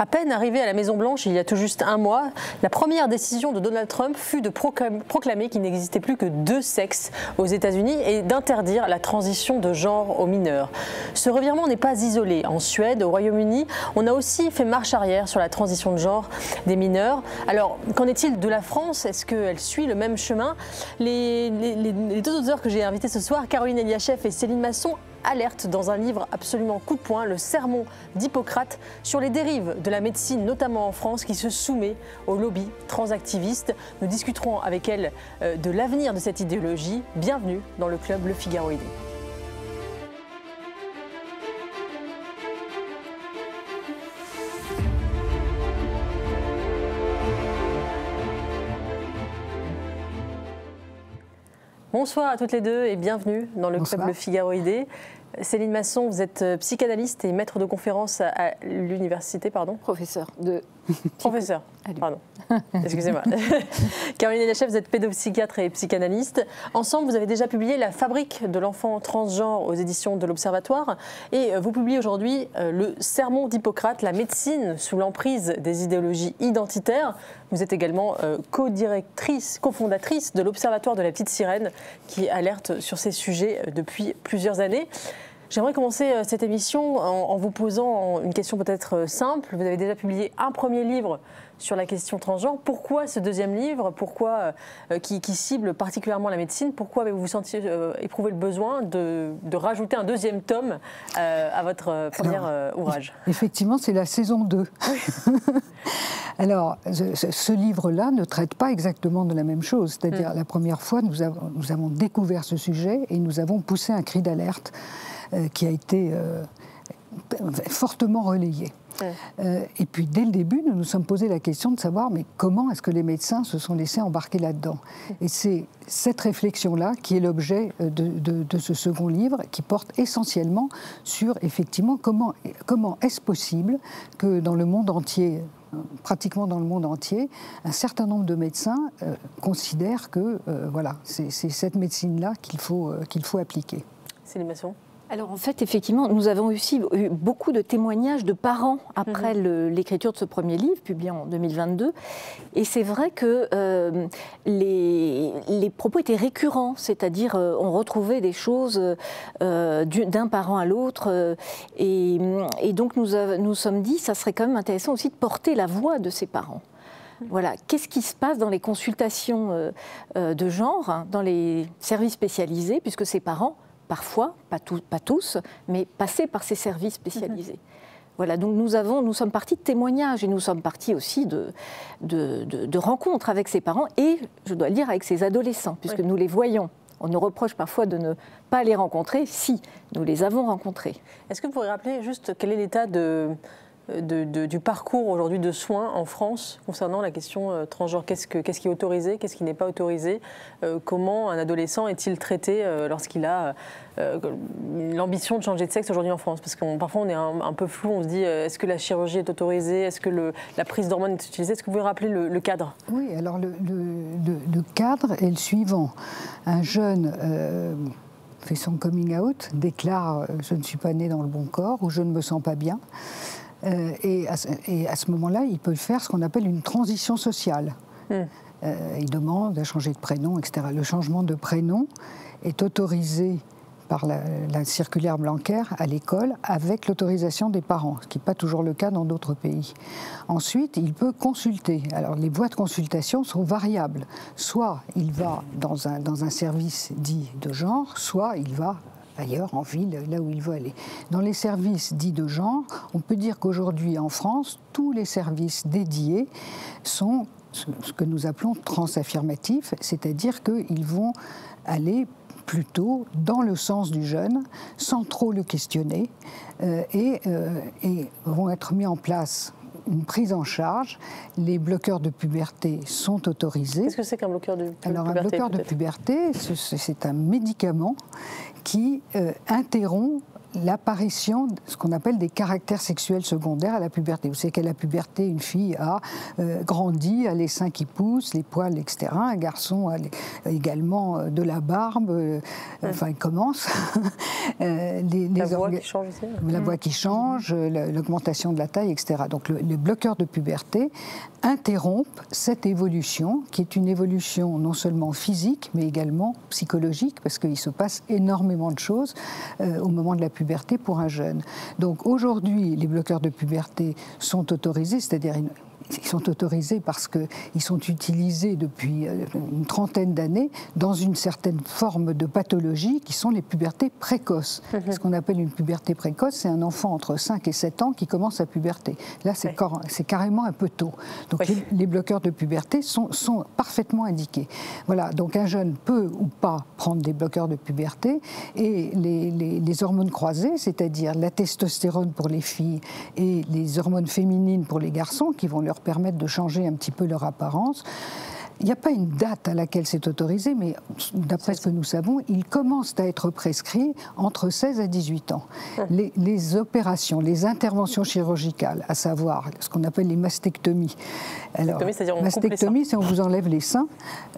À peine arrivé à la Maison-Blanche il y a tout juste un mois, la première décision de Donald Trump fut de proclamer qu'il n'existait plus que 2 sexes aux États-Unis et d'interdire la transition de genre aux mineurs. Ce revirement n'est pas isolé. En Suède, au Royaume-Uni, on a aussi fait marche arrière sur la transition de genre des mineurs. Alors, qu'en est-il de la France? Est-ce qu'elle suit le même chemin? Les 2 auteurs que j'ai invités ce soir, Caroline Eliachev et Céline Masson, alerte dans un livre absolument coup de poing, le Sermon d'Hippocrate, sur les dérives de la médecine, notamment en France, qui se soumet au lobby transactiviste. Nous discuterons avec elle de l'avenir de cette idéologie. Bienvenue dans le club Le Figaroïde. Bonsoir à toutes les deux et bienvenue dans le club Le Figaroïde. Céline Masson, vous êtes psychanalyste et maître de conférence à l'université, pardon. Professeur. Pardon. Excusez-moi. Caroline Eliachev, vous êtes pédopsychiatre et psychanalyste. Ensemble, vous avez déjà publié La fabrique de l'enfant transgenre aux éditions de l'Observatoire. Et vous publiez aujourd'hui le Sermon d'Hippocrate, la médecine sous l'emprise des idéologies identitaires. Vous êtes également cofondatrice de l'Observatoire de la petite sirène qui alerte sur ces sujets depuis plusieurs années. J'aimerais commencer cette émission en vous posant une question peut-être simple. Vous avez déjà publié un premier livre sur la question transgenre. Pourquoi ce deuxième livre? Pourquoi qui cible particulièrement la médecine? Pourquoi avez-vous éprouvé le besoin de rajouter un deuxième tome à votre premier ouvrage? Effectivement, c'est la saison 2. Alors, ce livre-là ne traite pas exactement de la même chose. C'est-à-dire, la première fois, nous avons découvert ce sujet et nous avons poussé un cri d'alerte qui a été fortement relayé. Et puis, dès le début, nous nous sommes posé la question de savoir mais comment est-ce que les médecins se sont laissés embarquer là-dedans. Et c'est cette réflexion-là qui est l'objet de ce second livre, qui porte essentiellement sur, effectivement, comment est-ce possible que dans le monde entier, pratiquement dans le monde entier, un certain nombre de médecins considèrent que voilà, c'est cette médecine-là qu'il faut appliquer. C'est l'animation. Alors en fait, effectivement, nous avons aussi eu beaucoup de témoignages de parents après l'écriture de ce premier livre, publié en 2022. Et c'est vrai que les propos étaient récurrents, c'est-à-dire on retrouvait des choses d'un parent à l'autre. Et donc nous sommes dit, ça serait quand même intéressant aussi de porter la voix de ces parents. Voilà, qu'est-ce qui se passe dans les consultations de genre, hein, dans les services spécialisés, puisque ces parents, parfois, pas tous, mais passés par ces services spécialisés. Voilà, donc nous sommes partis de témoignages et nous sommes partis aussi de rencontres avec ces parents et, je dois le dire, avec ces adolescents, puisque nous les voyons. On nous reproche parfois de ne pas les rencontrer. Si, nous les avons rencontrés. Est-ce que vous pourriez rappeler juste quel est l'état du parcours aujourd'hui de soins en France concernant la question transgenre? Qu'est-ce qui est autorisé, qu'est-ce qui n'est pas autorisé? Comment un adolescent est-il traité lorsqu'il a l'ambition de changer de sexe aujourd'hui en France? Parce que parfois on est un peu flou, on se dit est-ce que la chirurgie est autorisée? Est-ce que la prise d'hormones est utilisée? Est-ce que vous pouvez rappeler le cadre? Oui, alors le cadre est le suivant. Un jeune fait son coming out, déclare je ne suis pas né dans le bon corps ou je ne me sens pas bien. Et à ce moment-là, il peut faire ce qu'on appelle une transition sociale. Il demande à changer de prénom, etc. Le changement de prénom est autorisé par la circulaire Blanquer à l'école avec l'autorisation des parents, ce qui n'est pas toujours le cas dans d'autres pays. Ensuite, il peut consulter. Alors, les voies de consultation sont variables. Soit il va dans un service dit de genre, soit il va ailleurs, en ville, là où il veut aller. Dans les services dits de genre, on peut dire qu'aujourd'hui, en France, tous les services dédiés sont ce que nous appelons transaffirmatifs, c'est-à-dire qu'ils vont aller plutôt dans le sens du jeune, sans trop le questionner, et vont être mis en place une prise en charge. Les bloqueurs de puberté sont autorisés. Qu'est-ce que c'est qu'un bloqueur de puberté? Alors, un bloqueur de puberté, c'est un médicament qui interrompt l'apparition de ce qu'on appelle des caractères sexuels secondaires à la puberté. Vous savez qu'à la puberté, une fille a grandi, a les seins qui poussent, les poils, etc. Un garçon a également de la barbe, enfin il commence. La voix qui change aussi. La voix qui change, l'augmentation de la taille, etc. Donc les bloqueurs de puberté interrompent cette évolution, qui est une évolution non seulement physique, mais également psychologique, parce qu'il se passe énormément de choses au moment de la puberté pour un jeune. Donc aujourd'hui, les bloqueurs de puberté sont autorisés, c'est-à-dire ils sont autorisés parce qu'ils sont utilisés depuis une trentaine d'années dans une certaine forme de pathologie qui sont les pubertés précoces. Ce qu'on appelle une puberté précoce, c'est un enfant entre 5 et 7 ans qui commence à puberté. Là, c'est carrément un peu tôt. Donc les bloqueurs de puberté sont parfaitement indiqués. Voilà, donc un jeune peut ou pas prendre des bloqueurs de puberté, et les hormones croisées, c'est-à-dire la testostérone pour les filles et les hormones féminines pour les garçons, qui vont leur permettre de changer un petit peu leur apparence. Il n'y a pas une date à laquelle c'est autorisé, mais d'après ce que nous savons, ils commencent à être prescrits entre 16 et 18 ans. Les opérations, les interventions chirurgicales, à savoir ce qu'on appelle les mastectomies. Alors, mastectomie, c'est on vous enlève les seins.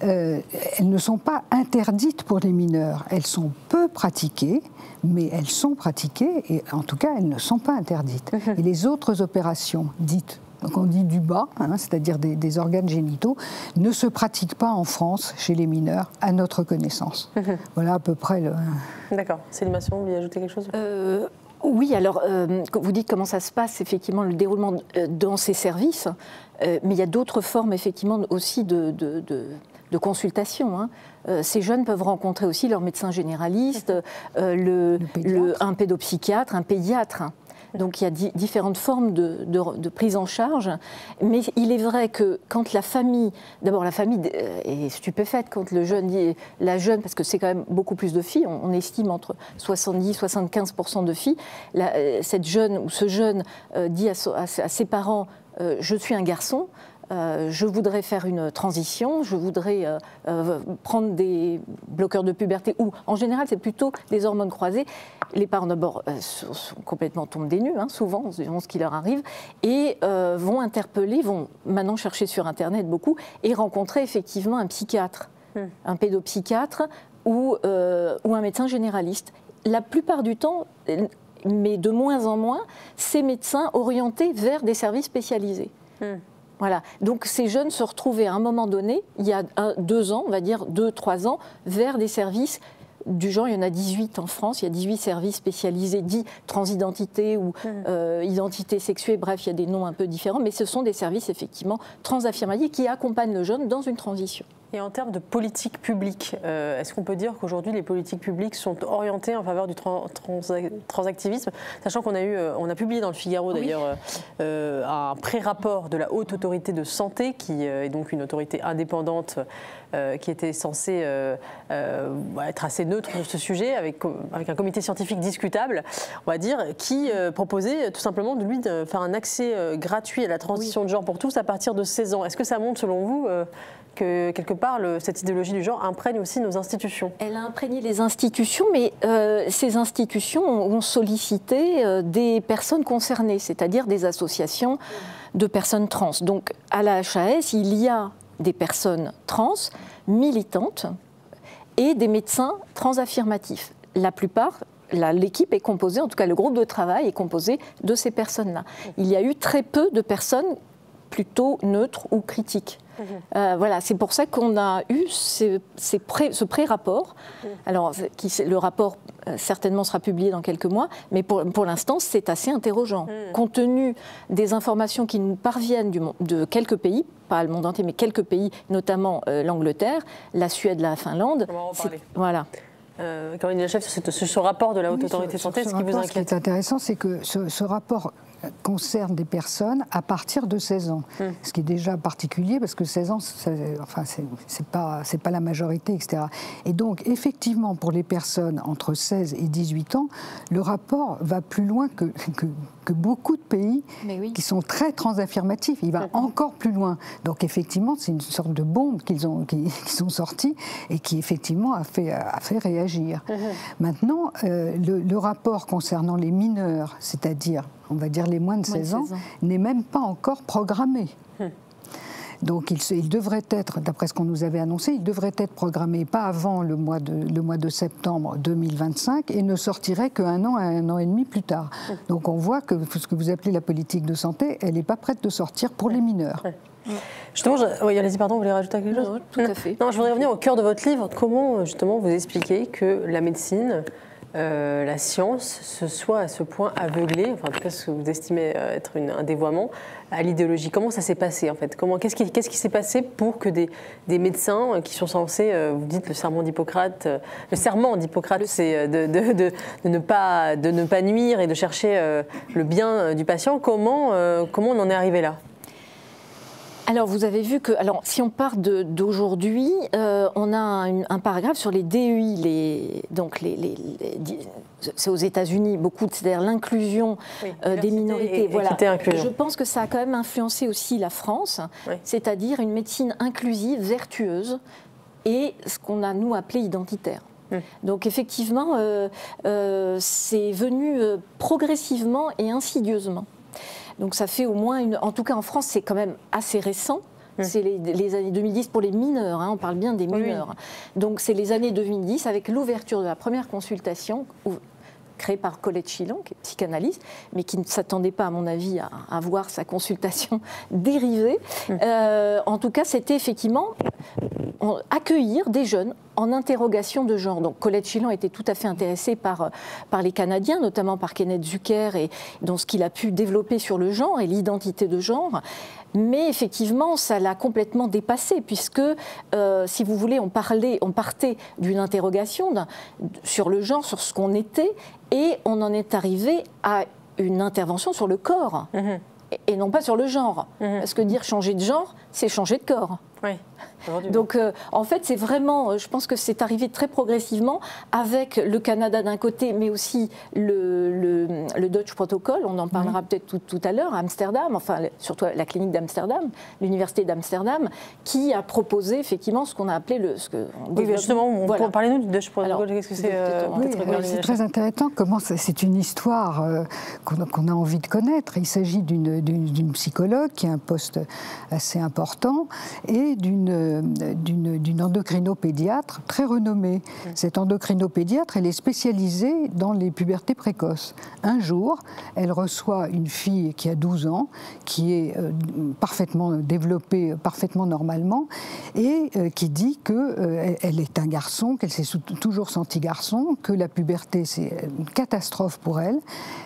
Elles ne sont pas interdites pour les mineurs. Elles sont peu pratiquées, mais elles sont pratiquées, et en tout cas, elles ne sont pas interdites. Et les autres opérations dites, donc on dit du bas, c'est-à-dire des organes génitaux, ne se pratiquent pas en France chez les mineurs, à notre connaissance. Voilà à peu près le... D'accord. Céline Masson, vous voulez ajouter quelque chose ? Oui, alors vous dites comment ça se passe, effectivement, le déroulement dans ces services, mais il y a d'autres formes, effectivement, aussi de consultation. Ces jeunes peuvent rencontrer aussi leur médecin généraliste, un pédopsychiatre, un pédiatre. Donc il y a différentes formes de prise en charge, mais il est vrai que quand la famille est stupéfaite quand le jeune dit, la jeune, parce que c'est quand même beaucoup plus de filles, on estime entre 70-75% de filles, cette jeune ou ce jeune dit à ses parents je suis un garçon. Je voudrais faire une transition, je voudrais prendre des bloqueurs de puberté, ou en général c'est plutôt des hormones croisées. Les parents d'abord sont complètement tombent des nues, souvent, ce qui leur arrive, et vont interpeller, vont maintenant chercher sur Internet beaucoup, et rencontrer effectivement un psychiatre, un pédopsychiatre ou un médecin généraliste. La plupart du temps, mais de moins en moins, ces médecins orientés vers des services spécialisés. Voilà. Donc ces jeunes se retrouvaient à un moment donné, il y a 2 ans, on va dire 2-3 ans, vers des services du genre, il y en a 18 en France, il y a 18 services spécialisés, dits transidentité ou identité sexuée, bref, il y a des noms un peu différents, mais ce sont des services effectivement transaffirmatifs qui accompagnent le jeune dans une transition. Et en termes de politique publique, est-ce qu'on peut dire qu'aujourd'hui les politiques publiques sont orientées en faveur du transactivisme, sachant qu'on a publié dans le Figaro d'ailleurs un pré-rapport de la Haute Autorité de Santé, qui est donc une autorité indépendante qui était censée être assez neutre sur ce sujet, avec un comité scientifique discutable, on va dire, qui proposait tout simplement de faire un accès gratuit à la transition de genre pour tous à partir de 16 ans. Est-ce que ça montre selon vous que quelque part cette idéologie du genre imprègne aussi nos institutions? Elle a imprégné les institutions, mais ces institutions ont sollicité des personnes concernées, c'est-à-dire des associations de personnes trans. Donc à la HAS, il y a des personnes trans militantes et des médecins transaffirmatifs. La plupart, l'équipe est composée, en tout cas le groupe de travail est composé de ces personnes-là. Il y a eu très peu de personnes plutôt neutres ou critiques. Voilà, c'est pour ça qu'on a eu ce pré-rapport. Alors, le rapport certainement sera publié dans quelques mois, mais pour l'instant, c'est assez interrogeant. Compte tenu des informations qui nous parviennent de quelques pays, pas le monde entier, mais quelques pays, notamment l'Angleterre, la Suède, la Finlande. On va en parler. Voilà. Caroline Lachèvre, sur ce rapport de la Haute Autorité de Santé, ce qui vous inquiète? Ce qui est intéressant, c'est que ce rapport concerne des personnes à partir de 16 ans. Ce qui est déjà particulier, parce que 16 ans, c'est pas la majorité, etc. Et donc, effectivement, pour les personnes entre 16 et 18 ans, le rapport va plus loin que que beaucoup de pays qui sont très transaffirmatifs. Il va encore plus loin. Donc effectivement, c'est une sorte de bombe qui sont sortis et qui effectivement a fait réagir. Maintenant, le rapport concernant les mineurs, c'est-à-dire, on va dire les moins de 16 ans, n'est même pas encore programmé. Donc il devrait être, d'après ce qu'on nous avait annoncé, il devrait être programmé pas avant le mois de septembre 2025 et ne sortirait qu'un an et demi plus tard. Donc on voit que ce que vous appelez la politique de santé, elle n'est pas prête de sortir pour les mineurs. Justement, oui, allez-y, pardon, vous voulez rajouter quelque chose? Non, tout à fait. Non, je voudrais revenir au cœur de votre livre. Comment, justement, vous expliquez que la médecine, la science, se soit à ce point aveuglée, enfin, en tout cas, ce que vous estimez être un dévoiement, à l'idéologie? Comment ça s'est passé, en fait? Qu'est-ce qui s'est passé pour que des médecins qui sont censés, vous dites le serment d'Hippocrate, c'est de ne pas nuire et de chercher le bien du patient. Comment on en est arrivé là? Alors, vous avez vu que, si on part d'aujourd'hui, on a un paragraphe sur les DEI, c'est aux États-Unis beaucoup, c'est-à-dire l'inclusion des minorités. Voilà. Je pense que ça a quand même influencé aussi la France, c'est-à-dire une médecine inclusive, vertueuse, et ce qu'on a, nous, appelé identitaire. Donc effectivement, c'est venu progressivement et insidieusement. Donc ça fait au moins, en tout cas en France, c'est quand même assez récent. C'est les années 2010 pour les mineurs, on parle bien des mineurs. Donc c'est les années 2010 avec l'ouverture de la première consultation créée par Colette Chilon, qui est psychanalyste, mais qui ne s'attendait pas, à mon avis, à voir sa consultation dériver. En tout cas, c'était effectivement accueillir des jeunes en interrogation de genre. Donc Colette Chilon était tout à fait intéressée par les Canadiens, notamment par Kenneth Zucker et dans ce qu'il a pu développer sur le genre et l'identité de genre. Mais effectivement, ça l'a complètement dépassé, puisque, si vous voulez, on partait d'une interrogation sur le genre, sur ce qu'on était, et on en est arrivé à une intervention sur le corps, et non pas sur le genre. Parce que dire changer de genre, c'est changer de corps. Oui. Donc, en fait, c'est vraiment, je pense que c'est arrivé très progressivement avec le Canada d'un côté, mais aussi le Dutch Protocol, on en parlera peut-être tout à l'heure, à Amsterdam, enfin, surtout la clinique d'Amsterdam, l'université d'Amsterdam, qui a proposé effectivement ce qu'on a appelé Oui, justement, parlez-nous du Dutch Protocol, qu'est-ce que c'est? C'est très intéressant, c'est une histoire qu'on a envie de connaître. Il s'agit d'une psychologue qui a un poste assez important et d'une endocrinopédiatre très renommée. Cette endocrinopédiatre, elle est spécialisée dans les pubertés précoces. Un jour, elle reçoit une fille qui a 12 ans, qui est parfaitement développée, parfaitement normalement, et qui dit qu'elle est un garçon, qu'elle s'est toujours sentie garçon, que la puberté, c'est une catastrophe pour elle.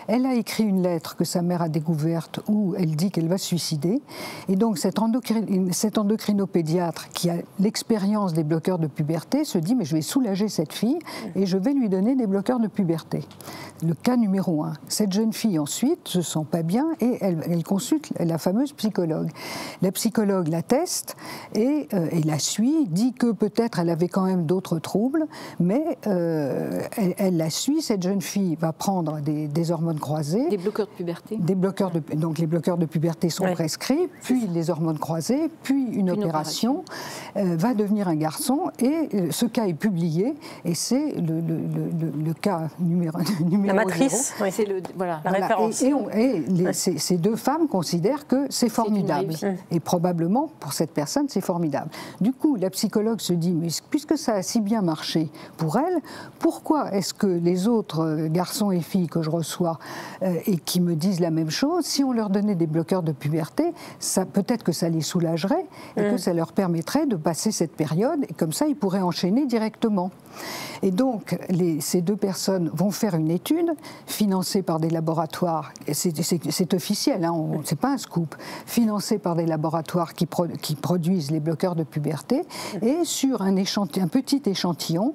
Elle a écrit une lettre que sa mère a découverte où elle dit qu'elle va se suicider. Et donc, cette endocrinopédiatre qui a l'expérience des bloqueurs de puberté se dit mais je vais soulager cette fille et je vais lui donner des bloqueurs de puberté. Le cas numéro 1. Cette jeune fille ensuite se sent pas bien et elle consulte la fameuse psychologue. La psychologue la teste et la suit, dit que peut-être elle avait quand même d'autres troubles, mais elle la suit. Cette jeune fille va prendre des hormones croisées. Des bloqueurs de puberté. Donc les bloqueurs de puberté sont prescrits, puis les hormones croisées, puis une opération. Va devenir un garçon et ce cas est publié et c'est le cas numéro la matrice, c'est la référence. Ces deux femmes considèrent que c'est formidable et probablement pour cette personne c'est formidable. Du coup la psychologue se dit mais puisque ça a si bien marché pour elle, pourquoi est-ce que les autres garçons et filles que je reçois et qui me disent la même chose, si on leur donnait des bloqueurs de puberté, peut-être que ça les soulagerait et que ça leur permettrait de passer cette période et comme ça ils pourraient enchaîner directement. Et donc ces deux personnes vont faire une étude financée par des laboratoires, c'est officiel, c'est pas un scoop, financée par des laboratoires qui produisent les bloqueurs de puberté et sur un petit échantillon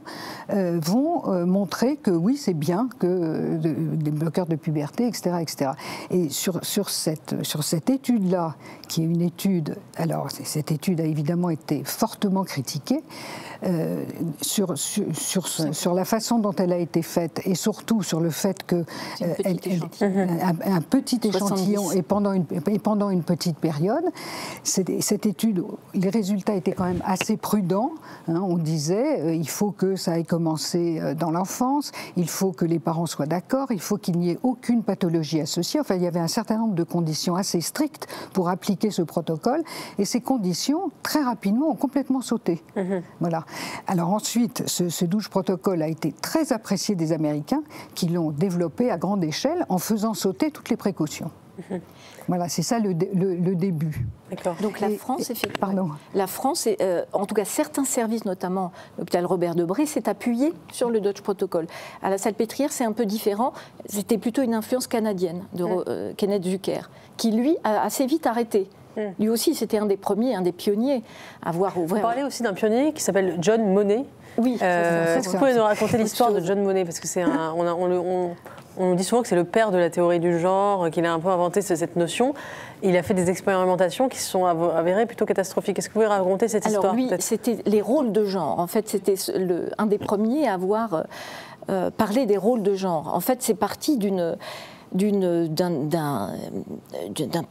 vont montrer que oui c'est bien que des bloqueurs de puberté, etc. etc. Et sur cette étude-là, qui est une étude, alors cette étude a évidemment été fortement critiquée sur la façon dont elle a été faite et surtout sur le fait que un petit échantillon et pendant une petite période. Cette étude, les résultats étaient quand même assez prudents. Hein, on disait il faut que ça ait commencé dans l'enfance, il faut que les parents soient d'accord, il faut qu'il n'y ait aucune pathologie associée. Enfin, il y avait un certain nombre de conditions assez strictes pour appliquer ce protocole et ces conditions, très rapidement, ont complètement sauté. Voilà. Alors ensuite, ce douche protocole a été très apprécié des Américains qui l'ont développé à grande échelle en faisant sauter toutes les précautions. Voilà, c'est ça le début. Donc la France, effectivement. La France, en tout cas certains services, notamment l'hôpital Robert Debré, s'est appuyé sur le Dutch Protocol. À la Salpêtrière, c'est un peu différent. C'était plutôt une influence canadienne de Kenneth Zucker, qui lui a assez vite arrêté. Lui aussi, c'était un des premiers, un des pionniers à voir ouvert. Vous parlez aussi d'un pionnier qui s'appelle John Monnet. Oui. Est-ce que vous pouvez nous raconter l'histoire de John Monnet? Parce que c'est on dit souvent que c'est le père de la théorie du genre, qu'il a un peu inventé cette notion. Il a fait des expérimentations qui se sont avérées plutôt catastrophiques. Est-ce que vous pouvez raconter cette histoire? Alors lui, c'était les rôles de genre. En fait, c'était un des premiers à avoir parlé des rôles de genre. En fait, c'est parti d'un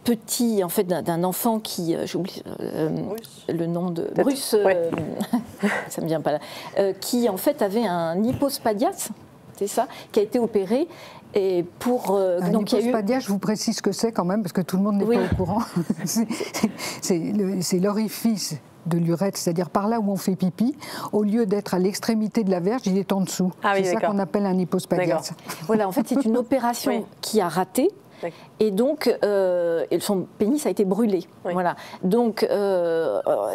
petit, en fait, d'un enfant qui, j'oublie le nom de Bruce, ça me vient pas là, qui en fait avait un hypospadias, c'est ça, qui a été opéré. Et pour donc hypospadias, je vous précise ce que c'est quand même parce que tout le monde n'est pas au courant. C'est l'orifice de l'urètre, c'est-à-dire par là où on fait pipi, au lieu d'être à l'extrémité de la verge, il est en dessous. C'est ça qu'on appelle un hypospadias. Voilà, en fait, c'est une opération qui a raté. Et donc, son pénis a été brûlé. Voilà. Donc,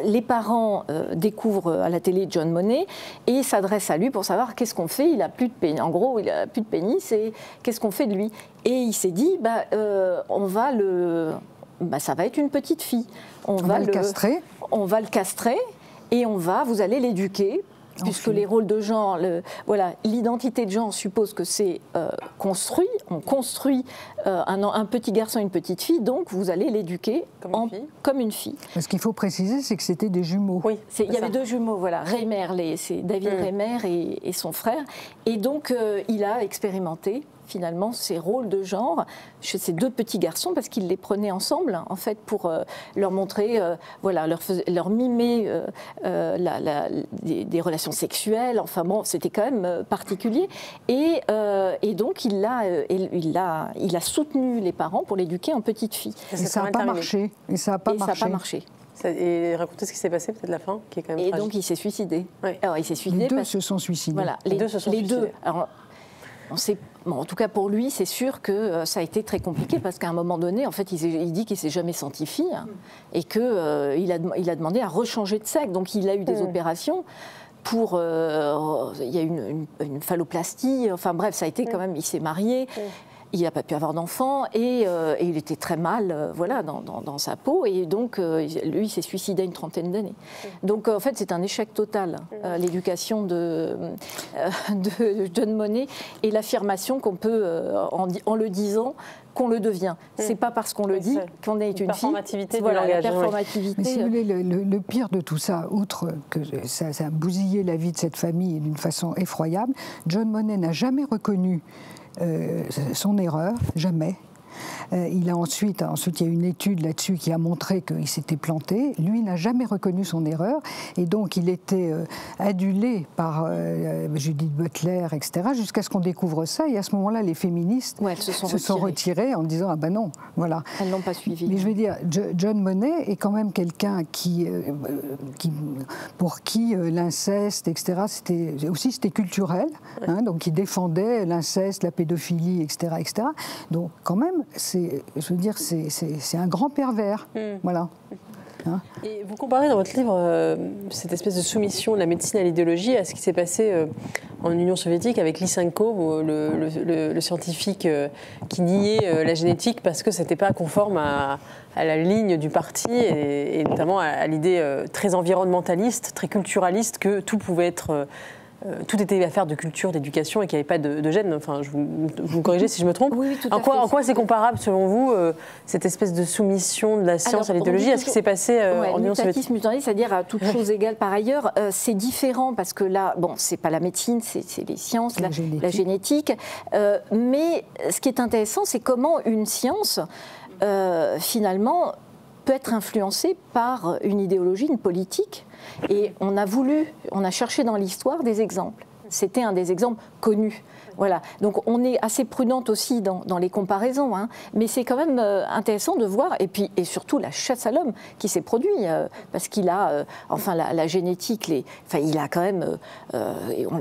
les parents découvrent à la télé John Monnet et s'adressent à lui pour savoir qu'est-ce qu'on fait. Il a plus de pénis. En gros, il a plus de pénis et qu'est-ce qu'on fait de lui? Et il s'est dit, on va ça va être une petite fille. On va le castrer. On va le castrer et vous allez l'éduquer. Puisque les rôles de genre, l'identité de genre suppose que c'est construit, on construit un petit garçon et une petite fille, donc vous allez l'éduquer comme une fille. Ce qu'il faut préciser, c'est que c'était des jumeaux. Oui, il y avait deux jumeaux, voilà, Reimer, c'est David Reimer et son frère, et donc il a expérimenté finalement ces rôles de genre chez ces deux petits garçons parce qu'il les prenait ensemble en fait pour leur montrer, leur mimer des relations sexuelles. Enfin bon, c'était quand même particulier et donc il a soutenu les parents pour l'éduquer en petite fille. Et ça n'a pas marché. Et ça n'a pas marché. Et racontez ce qui s'est passé, peut-être la fin, qui est quand même tragique. Donc il s'est suicidé. Ouais. Alors il s'est suicidé. Les deux se sont suicidés. Voilà, les deux se sont suicidés. Alors, en tout cas pour lui, c'est sûr que ça a été très compliqué parce qu'à un moment donné, en fait, il dit qu'il ne s'est jamais senti fille et qu'il a demandé à rechanger de sexe. Donc il a eu des opérations pour... il y a eu une phalloplastie, enfin bref, ça a été quand même... Il s'est marié. Il n'a pas pu avoir d'enfant et il était très mal dans sa peau et donc lui il s'est suicidé à une trentaine d'années. Donc en fait c'est un échec total l'éducation de John Monnet et l'affirmation qu'on peut en le disant qu'on le devient. C'est pas parce qu'on le dit qu'on est une fille. Voilà, la performativité. Mais si vous voulez, le pire de tout ça, outre que ça a bousillé la vie de cette famille d'une façon effroyable, John Monnet n'a jamais reconnu son erreur, jamais. Il a ensuite, il y a une étude là-dessus qui a montré qu'il s'était planté. Lui n'a jamais reconnu son erreur et donc il était adulé par Judith Butler, etc. jusqu'à ce qu'on découvre ça. Et à ce moment-là, les féministes se sont retirées en disant ah ben non, voilà. Elles n'ont pas suivi. Mais je veux dire, John Monnet est quand même quelqu'un pour qui l'inceste, etc. C'était culturel, hein, donc il défendait l'inceste, la pédophilie, etc., etc. Donc quand même. C'est un grand pervers, voilà. Hein? Et vous comparez dans votre livre cette espèce de soumission de la médecine à l'idéologie à ce qui s'est passé en Union soviétique avec Lysenko, le scientifique qui niait la génétique parce que c'était pas conforme à la ligne du parti et notamment à l'idée très environnementaliste, très culturaliste que tout pouvait être tout était affaire de culture, d'éducation et qu'il n'y avait pas de gènes. Enfin, vous me corrigez si je me trompe. Oui, tout à fait. En quoi c'est comparable, selon vous, cette espèce de soumission de la science à l'idéologie à ce qui s'est passé en Union soviétique? Mutatis, c'est-à-dire à toute chose égale par ailleurs. C'est différent parce que là, bon, c'est pas la médecine, c'est les sciences, la génétique. Mais ce qui est intéressant, c'est comment une science, finalement, peut être influencée par une idéologie, une politique. Et on a cherché dans l'histoire des exemples. C'était un des exemples connus. Voilà. Donc on est assez prudente aussi dans les comparaisons, hein. Mais c'est quand même intéressant de voir, et surtout la chasse à l'homme qui s'est produite, parce qu'il a, la génétique, il a quand même,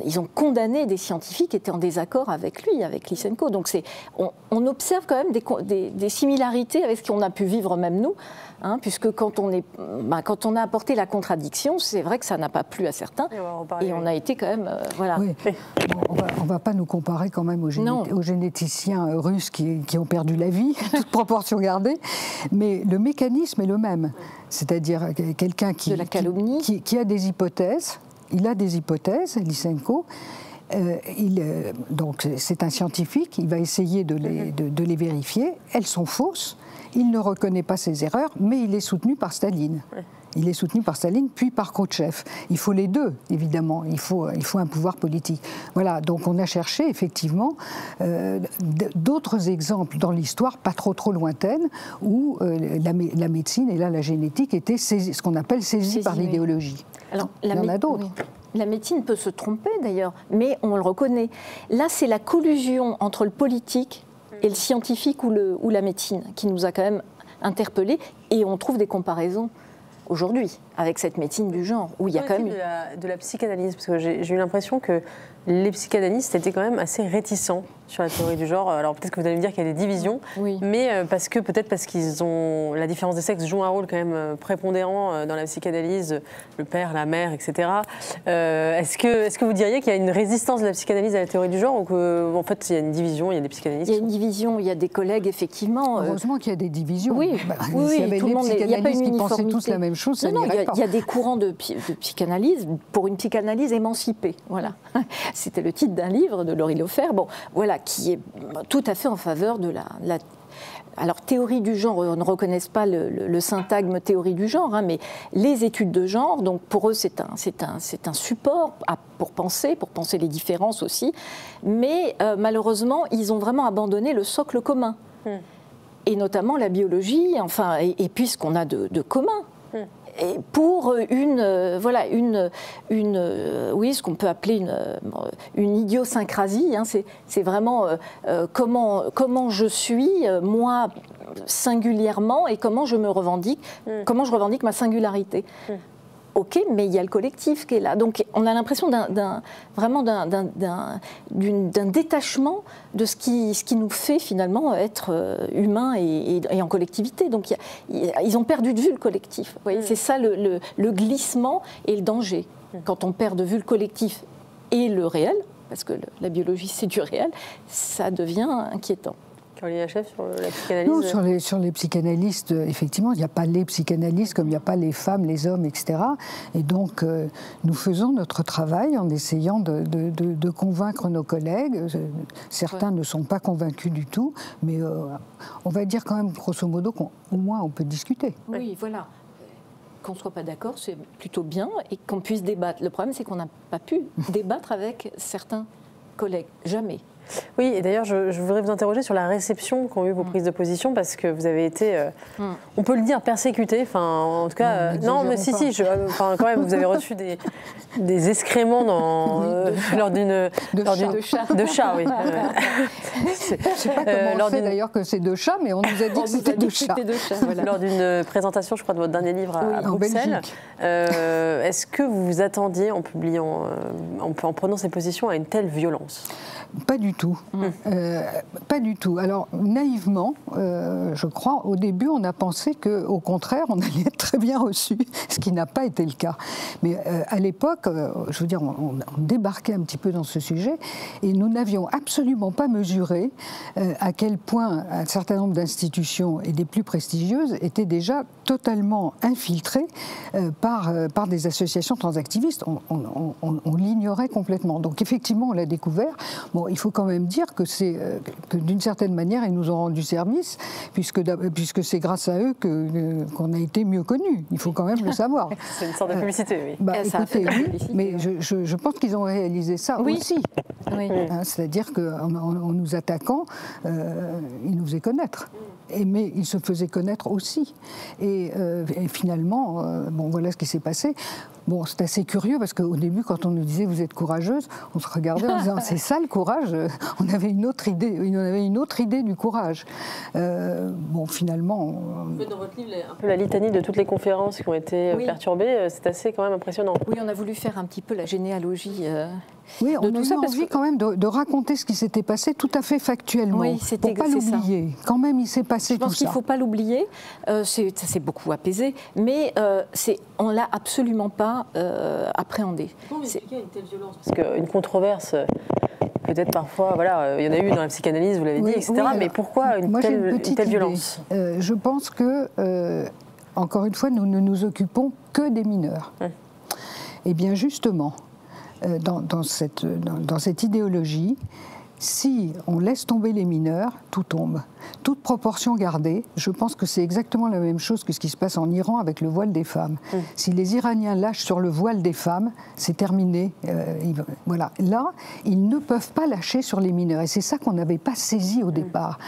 ils ont condamné des scientifiques qui étaient en désaccord avec lui, avec Lysenko. Donc on observe quand même des similarités avec ce qu'on a pu vivre même nous. Hein, puisque quand on a apporté la contradiction, c'est vrai que ça n'a pas plu à certains, et on a été quand même... voilà. Oui. On ne va pas nous comparer quand même aux généticiens russes qui ont perdu la vie, toute proportion gardée, mais le mécanisme est le même, c'est-à-dire quelqu'un qui a des hypothèses, il a des hypothèses, Lysenko. Donc c'est un scientifique, il va essayer de les vérifier, elles sont fausses. Il ne reconnaît pas ses erreurs, mais il est soutenu par Staline. Il est soutenu par Staline, puis par Khrouchtchev. Il faut les deux, évidemment. Il faut un pouvoir politique. Voilà, donc on a cherché, effectivement, d'autres exemples dans l'histoire, pas trop lointaine, où la médecine et là la génétique étaient ce qu'on appelle saisis par l'idéologie. Alors, il y en a d'autres. Oui. La médecine peut se tromper, d'ailleurs, mais on le reconnaît. Là, c'est la collusion entre le politique et le scientifique ou la médecine qui nous a quand même interpellés, et on trouve des comparaisons aujourd'hui avec cette médecine du genre où il y a quand même de la psychanalyse, parce que j'ai eu l'impression que les psychanalystes étaient quand même assez réticents sur la théorie du genre. Alors peut-être que vous allez me dire qu'il y a des divisions, mais parce qu'ils ont la différence des sexes joue un rôle quand même prépondérant dans la psychanalyse, le père, la mère, etc. Est-ce que vous diriez qu'il y a une résistance de la psychanalyse à la théorie du genre, ou qu'en fait il y a une division, il y a des psychanalystes? Il y a une division, il y a des collègues effectivement. Heureusement qu'il y a des divisions. Oui, s'il y avait tout le monde, il n'y a pas une qui uniformité. pensaient tous la même chose, ça n'irait pas. Il y a des courants de psychanalyse pour une psychanalyse émancipée. Voilà. C'était le titre d'un livre de Laurie Lofer, voilà, qui est tout à fait en faveur de la alors, théorie du genre, on ne reconnaît pas le syntagme théorie du genre, hein, mais les études de genre, donc pour eux, c'est un support pour penser les différences aussi, mais malheureusement, ils ont vraiment abandonné le socle commun, et notamment la biologie, et puis ce qu'on a de commun. Et pour ce qu'on peut appeler une idiosyncrasie, hein, c'est vraiment comment je suis, moi, singulièrement, et comment je me revendique, comment je revendique ma singularité. Ok, mais il y a le collectif qui est là. Donc on a l'impression d'un détachement de ce qui nous fait finalement être humains et en collectivité. Donc ils ont perdu de vue le collectif. Vous voyez, c'est ça le glissement et le danger. Quand on perd de vue le collectif et le réel, parce que la biologie c'est du réel, ça devient inquiétant. Caroline Achef, sur la psychanalyse? Non, sur les psychanalystes, effectivement, il n'y a pas les psychanalystes comme il n'y a pas les femmes, les hommes, etc. Et donc, nous faisons notre travail en essayant de convaincre nos collègues. Certains ne sont pas convaincus du tout, mais on va dire quand même, grosso modo, qu'au moins on peut discuter. Oui, voilà. Qu'on ne soit pas d'accord, c'est plutôt bien, et qu'on puisse débattre. Le problème, c'est qu'on n'a pas pu débattre avec certains collègues. Jamais. Oui, et d'ailleurs, je voudrais vous interroger sur la réception qu'ont eu vos prises de position, parce que vous avez été, on peut le dire, persécuté. Enfin, en tout cas, non, mais si, quand même, vous avez reçu des excréments lors d'une de chat, oui. Je ne sais pas comment on sait d'ailleurs que c'est de chat, mais on nous a dit que c'était de chat. Voilà. Lors d'une présentation, je crois, de votre dernier livre à Bruxelles. Est-ce que vous vous attendiez, en prenant ces positions, à une telle violence? Pas du tout. Pas du tout. Alors, naïvement, je crois, au début, on a pensé qu'au contraire, on allait être très bien reçu, ce qui n'a pas été le cas. Mais à l'époque, je veux dire, on débarquait un petit peu dans ce sujet, et nous n'avions absolument pas mesuré à quel point un certain nombre d'institutions, et des plus prestigieuses, étaient déjà totalement infiltrée par des associations transactivistes. On l'ignorait complètement. Donc effectivement, on l'a découvert. Bon, il faut quand même dire que d'une certaine manière, ils nous ont rendu service, puisque c'est grâce à eux qu'on a été mieux connus. Il faut quand même le savoir. C'est une sorte de publicité, oui. Écoutez, oui, mais je pense qu'ils ont réalisé ça aussi. Oui. C'est-à-dire qu'en nous attaquant, ils nous faisaient connaître. Mais ils se faisaient connaître aussi. Et finalement, voilà ce qui s'est passé. Bon, c'est assez curieux parce qu'au début, quand on nous disait vous êtes courageuse, on se regardait en disant c'est ça le courage. On avait une autre idée du courage. Finalement. Dans votre livre, un peu la litanie de toutes les conférences qui ont été perturbées, c'est assez quand même impressionnant. Oui, on a voulu faire un petit peu la généalogie. Oui, on a eu envie quand même de raconter ce qui s'était passé tout à fait factuellement. Oui, pour ne pas l'oublier. Quand même, il s'est passé tout ça. Je pense qu'il ne faut pas l'oublier. Ça s'est beaucoup apaisé, mais on ne l'a absolument pas appréhendé. Comment expliquer une telle violence? Parce qu'une controverse, peut-être parfois, il y en a eu dans la psychanalyse, vous l'avez dit, etc. Mais pourquoi une telle violence? Je pense que, encore une fois, nous ne nous occupons que des mineurs. Et bien justement, dans cette idéologie, si on laisse tomber les mineurs, tout tombe. Toute proportion gardée, je pense que c'est exactement la même chose que ce qui se passe en Iran avec le voile des femmes. Si les Iraniens lâchent sur le voile des femmes, c'est terminé. Voilà. Là, ils ne peuvent pas lâcher sur les mineurs. Et c'est ça qu'on n'avait pas saisi au départ.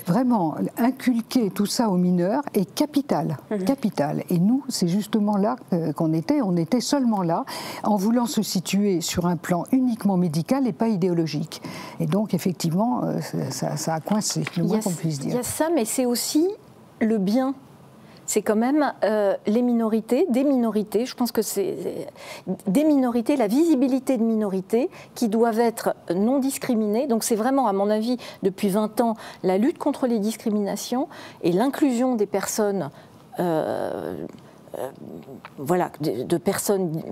Vraiment, inculquer tout ça aux mineurs est capital. Capital. Et nous, c'est justement là qu'on était. On était seulement là, en voulant se situer sur un plan uniquement médical et pas idéologique. Et donc, effectivement, ça a coincé, le moins qu'on puisse dire. Il y a ça, mais c'est aussi le bien. C'est quand même les minorités, des minorités, je pense que c'est des minorités, la visibilité de minorités qui doivent être non discriminées. Donc c'est vraiment, à mon avis, depuis 20 ans, la lutte contre les discriminations et l'inclusion des personnes de personnes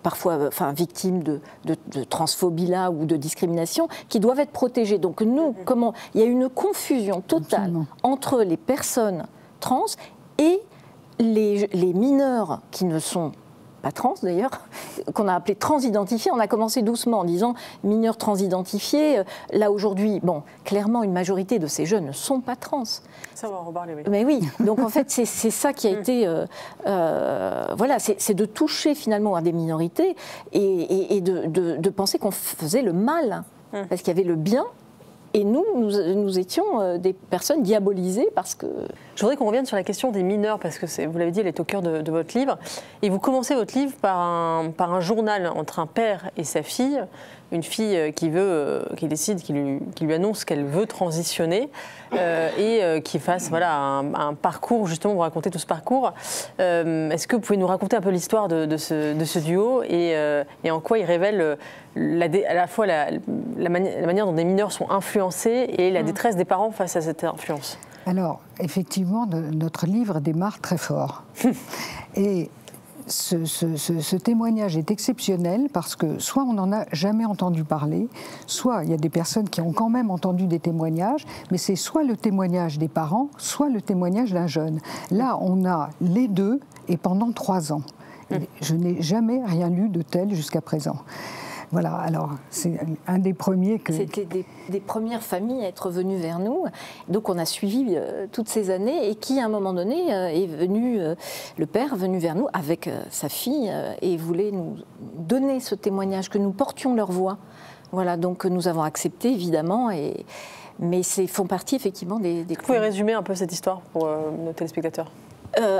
parfois victimes de transphobie là, ou de discrimination, qui doivent être protégées. Donc nous, il y a une confusion totale entre les personnes trans et les mineurs qui ne sont pas trans d'ailleurs, qu'on a appelé transidentifiés. On a commencé doucement en disant mineurs transidentifiés. Là aujourd'hui, clairement une majorité de ces jeunes ne sont pas trans. Ça va en reparler, oui. Mais oui, donc en fait c'est ça qui a été, c'est de toucher finalement à des minorités et de penser qu'on faisait le mal, parce qu'il y avait le bien. Et nous étions des personnes diabolisées parce que... Je voudrais qu'on revienne sur la question des mineurs, parce que vous l'avez dit, elle est au cœur de votre livre. Et vous commencez votre livre par un journal entre un père et sa fille, une fille qui décide, qui lui annonce qu'elle veut transitionner et qui fasse un parcours, justement, vous racontez tout ce parcours. Est-ce que vous pouvez nous raconter un peu l'histoire de ce duo et en quoi il révèle à la fois la manière dont des mineurs sont influencés et la détresse des parents face à cette influence? Alors, effectivement, notre livre démarre très fort. Et ce témoignage est exceptionnel parce que soit on n'en a jamais entendu parler, soit il y a des personnes qui ont quand même entendu des témoignages, mais c'est soit le témoignage des parents, soit le témoignage d'un jeune. Là, on a les deux et pendant 3 ans. Je n'ai jamais rien lu de tel jusqu'à présent. Voilà, alors c'est un des premiers que... C'était des premières familles à être venues vers nous, donc on a suivi toutes ces années et qui à un moment donné est venu, le père venu vers nous avec sa fille et voulait nous donner ce témoignage, que nous portions leur voix. Voilà, donc nous avons accepté évidemment, mais font partie effectivement des... Vous pouvez résumer un peu cette histoire pour nos téléspectateurs?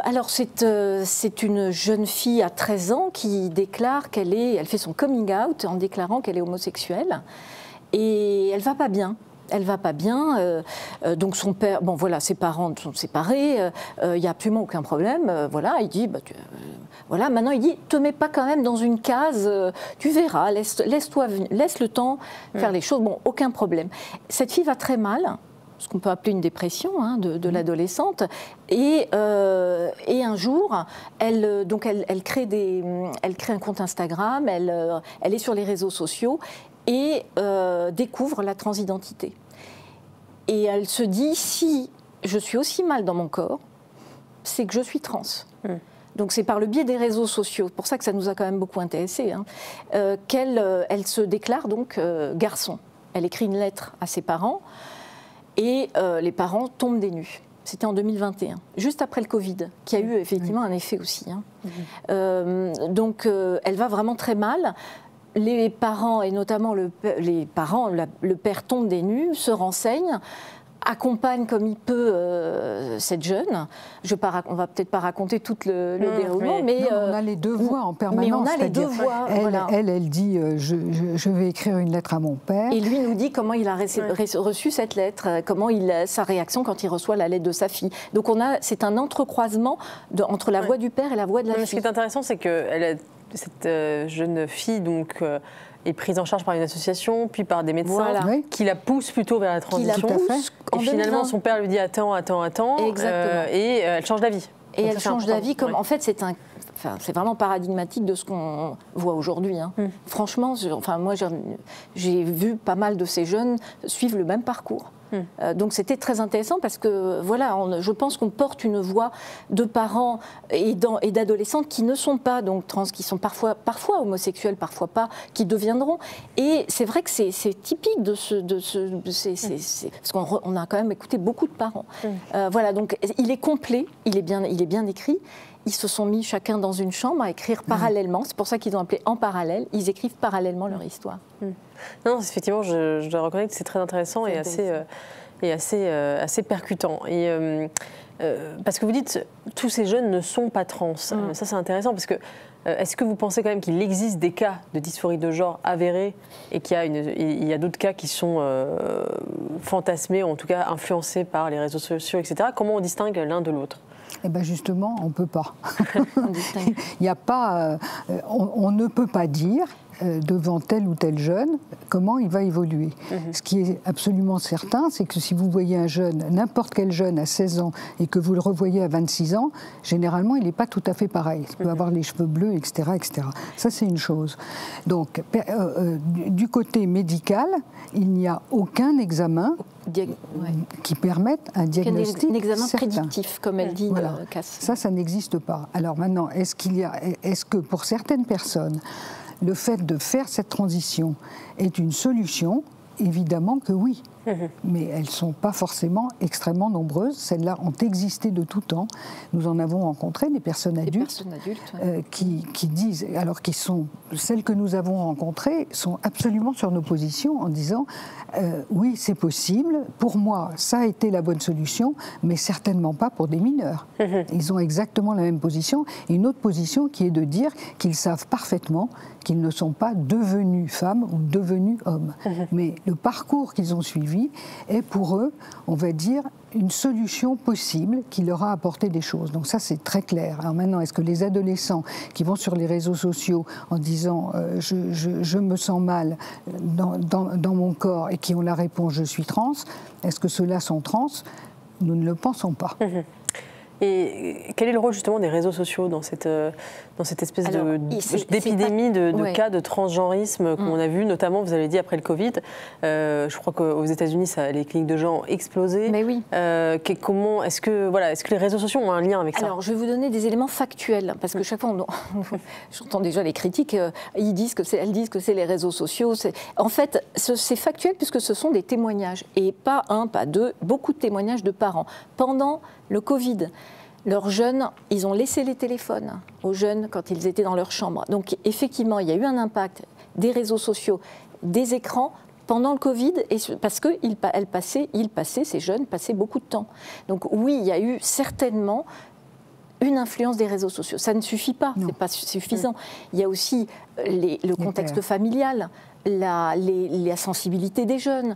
Alors c'est une jeune fille à 13 ans qui déclare elle fait son coming out en déclarant qu'elle est homosexuelle et elle va pas bien. Elle va pas bien, donc son père, ses parents sont séparés, il n'y a absolument aucun problème, il dit, maintenant il dit, te mets pas quand même dans une case, tu verras, laisse le temps faire les choses, aucun problème. Cette fille va très mal, ce qu'on peut appeler une dépression de l'adolescente, et un jour, elle crée un compte Instagram, elle est sur les réseaux sociaux et découvre la transidentité. Et elle se dit, si je suis aussi mal dans mon corps, c'est que je suis trans. Donc c'est par le biais des réseaux sociaux, c'est pour ça que ça nous a quand même beaucoup intéressés, qu'elle se déclare donc garçon. Elle écrit une lettre à ses parents et les parents tombent des nues. C'était en 2021, juste après le Covid, qui a eu effectivement un effet aussi. Donc elle va vraiment très mal. Les parents, et notamment le père tombe des nues, se renseigne, accompagne comme il peut cette jeune. On va peut-être pas raconter tout le déroulement, mais non, on a les deux voix en permanence. Mais on a les deux voix. Elle dit je vais écrire une lettre à mon père. Et lui nous dit comment il a reçu cette lettre, sa réaction quand il reçoit la lettre de sa fille. Donc c'est un entrecroisement entre la voix du père et la voix de la fille. Ce qui est intéressant, c'est que cette jeune fille donc est prise en charge par une association, puis par des médecins qui la poussent plutôt vers la transition. Et finalement, son père lui dit attends. Et elle change d'avis. Et elle change d'avis comme en fait c'est vraiment paradigmatique de ce qu'on voit aujourd'hui. Franchement, moi j'ai vu pas mal de ces jeunes suivre le même parcours. Donc c'était très intéressant parce que je pense qu'on porte une voix de parents et d'adolescentes qui ne sont pas donc trans, qui sont parfois homosexuels, parfois pas, qui deviendront. Et c'est vrai que c'est typique parce qu'on a quand même écouté beaucoup de parents. Donc il est complet, il est bien écrit. Ils se sont mis chacun dans une chambre à écrire parallèlement. C'est pour ça qu'ils ont appelé en parallèle. Ils écrivent parallèlement leur histoire. Non, effectivement, je dois reconnaître que c'est très intéressant et assez percutant. Et parce que vous dites, tous ces jeunes ne sont pas trans. Ça, c'est intéressant parce que est-ce que vous pensez quand même qu'il existe des cas de dysphorie de genre avérés et qu'il y a d'autres cas qui sont fantasmés, ou en tout cas influencés par les réseaux sociaux, etc. Comment on distingue l'un de l'autre ? Eh bien justement, on ne peut pas. Il y a pas, on ne peut pas dire devant tel ou tel jeune comment il va évoluer. Ce qui est absolument certain, c'est que si vous voyez un jeune, n'importe quel jeune à 16 ans, et que vous le revoyez à 26 ans, généralement, il n'est pas tout à fait pareil. Il peut avoir les cheveux bleus, etc. etc. Ça, c'est une chose. Donc, du côté médical, il n'y a aucun examen qui permette un diagnostic un examen certain. Prédictif, comme elle dit, Cass. Ça n'existe pas. Alors maintenant, est-ce que pour certaines personnes, le fait de faire cette transition est une solution ? Évidemment que oui. Mais elles ne sont pas forcément extrêmement nombreuses. Celles-là ont existé de tout temps. Nous en avons rencontré des personnes adultes, qui disent, alors celles que nous avons rencontrées sont absolument sur nos positions en disant oui, c'est possible, pour moi ça a été la bonne solution, mais certainement pas pour des mineurs. Ils ont exactement la même position, et une autre position qui est de dire qu'ils savent parfaitement qu'ils ne sont pas devenus femmes ou devenus hommes. Mais le parcours qu'ils ont suivi est pour eux, on va dire, une solution possible qui leur a apporté des choses. Donc ça, c'est très clair. Alors maintenant, est-ce que les adolescents qui vont sur les réseaux sociaux en disant je me sens mal dans mon corps et qui ont la réponse je suis trans, est-ce que ceux-là sont trans ? Nous ne le pensons pas. Et quel est le rôle justement des réseaux sociaux dans cette espèce d'épidémie de cas de transgenrisme qu'on a vu, notamment, vous avez dit, après le Covid. Je crois qu'aux États-Unis, les cliniques de genre ont explosé. Mais oui. Est-ce que les réseaux sociaux ont un lien avec ça ? Alors, je vais vous donner des éléments factuels, parce que chaque fois, j'entends déjà les critiques, elles disent que c'est les réseaux sociaux. En fait, c'est factuel puisque ce sont des témoignages, et pas un, pas deux, beaucoup de témoignages de parents. Pendant le Covid, leurs jeunes, ils ont laissé les téléphones aux jeunes quand ils étaient dans leur chambre. Donc effectivement, il y a eu un impact des réseaux sociaux, des écrans pendant le Covid, parce que ces jeunes passaient beaucoup de temps. Donc oui, il y a eu certainement une influence des réseaux sociaux. Ça ne suffit pas, c'est pas suffisant. Il y a aussi le contexte familial. La sensibilité des jeunes.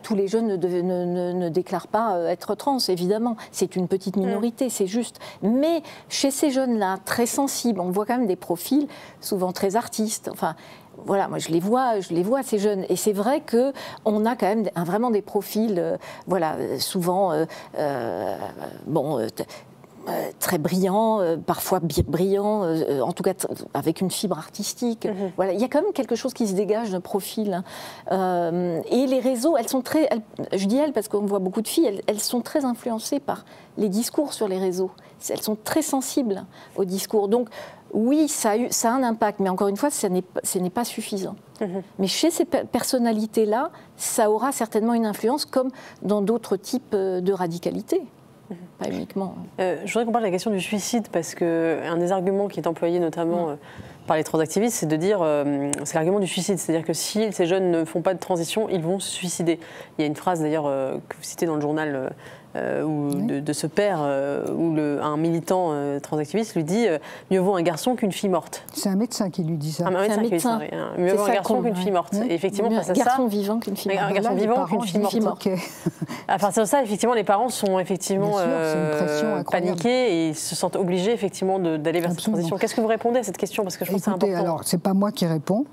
Tous les jeunes ne déclarent pas être trans, évidemment. C'est une petite minorité, c'est juste. Mais chez ces jeunes-là, très sensibles, on voit quand même des profils souvent très artistes. Enfin, voilà, moi je les vois ces jeunes. Et c'est vrai qu'on a quand même vraiment des profils, souvent, très brillant, parfois brillant, en tout cas avec une fibre artistique. Voilà, il y a quand même quelque chose qui se dégage d'un profil. Et les réseaux, elles sont très, je dis elles parce qu'on voit beaucoup de filles, elles sont très influencées par les discours sur les réseaux. Elles sont très sensibles aux discours. Donc oui, ça a un impact, mais encore une fois, ce n'est pas suffisant. Mais chez ces personnalités-là, ça aura certainement une influence, comme dans d'autres types de radicalité. Pas uniquement. Je voudrais qu'on parle de la question du suicide, parce qu'un des arguments qui est employé notamment par les transactivistes, c'est de dire, c'est l'argument du suicide, c'est-à-dire que si ces jeunes ne font pas de transition, ils vont se suicider. Il y a une phrase d'ailleurs que vous citez dans le journal de ce père, où un militant transactiviste lui dit mieux vaut un garçon qu'une fille morte. C'est un médecin qui lui dit ça. Un médecin. Mieux vaut un garçon qu'une fille morte. Et effectivement, face à ça, garçon vivant qu'une fille morte. Un garçon vivant qu'une fille morte. Okay. À partir de ça, effectivement, les parents sont effectivement paniqués et se sentent obligés effectivement d'aller vers cette transition. Qu'est-ce que vous répondez à cette question? Parce que je pense que c'est important. Alors, c'est pas moi qui réponds.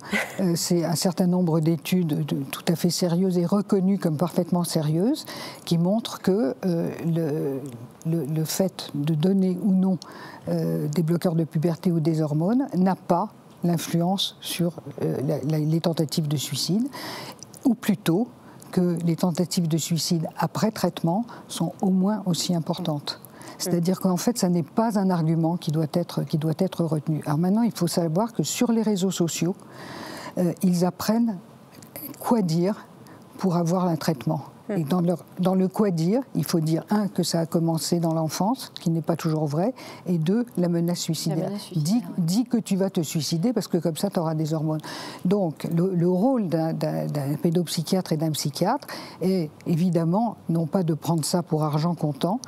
C'est un certain nombre d'études tout à fait sérieuses et reconnues comme parfaitement sérieuses qui montrent que le fait de donner ou non des bloqueurs de puberté ou des hormones n'a pas l'influence sur les tentatives de suicide, ou plutôt que les tentatives de suicide après traitement sont au moins aussi importantes. C'est-à-dire qu'en fait, ça n'est pas un argument qui doit être retenu. Alors maintenant, il faut savoir que sur les réseaux sociaux, ils apprennent quoi dire pour avoir un traitement. Et dans le quoi dire, il faut dire, un, que ça a commencé dans l'enfance, ce qui n'est pas toujours vrai, et deux, la menace suicidaire. Dis que tu vas te suicider parce que comme ça, tu auras des hormones. Donc, le rôle d'un pédopsychiatre et d'un psychiatre est évidemment, non pas de prendre ça pour argent comptant,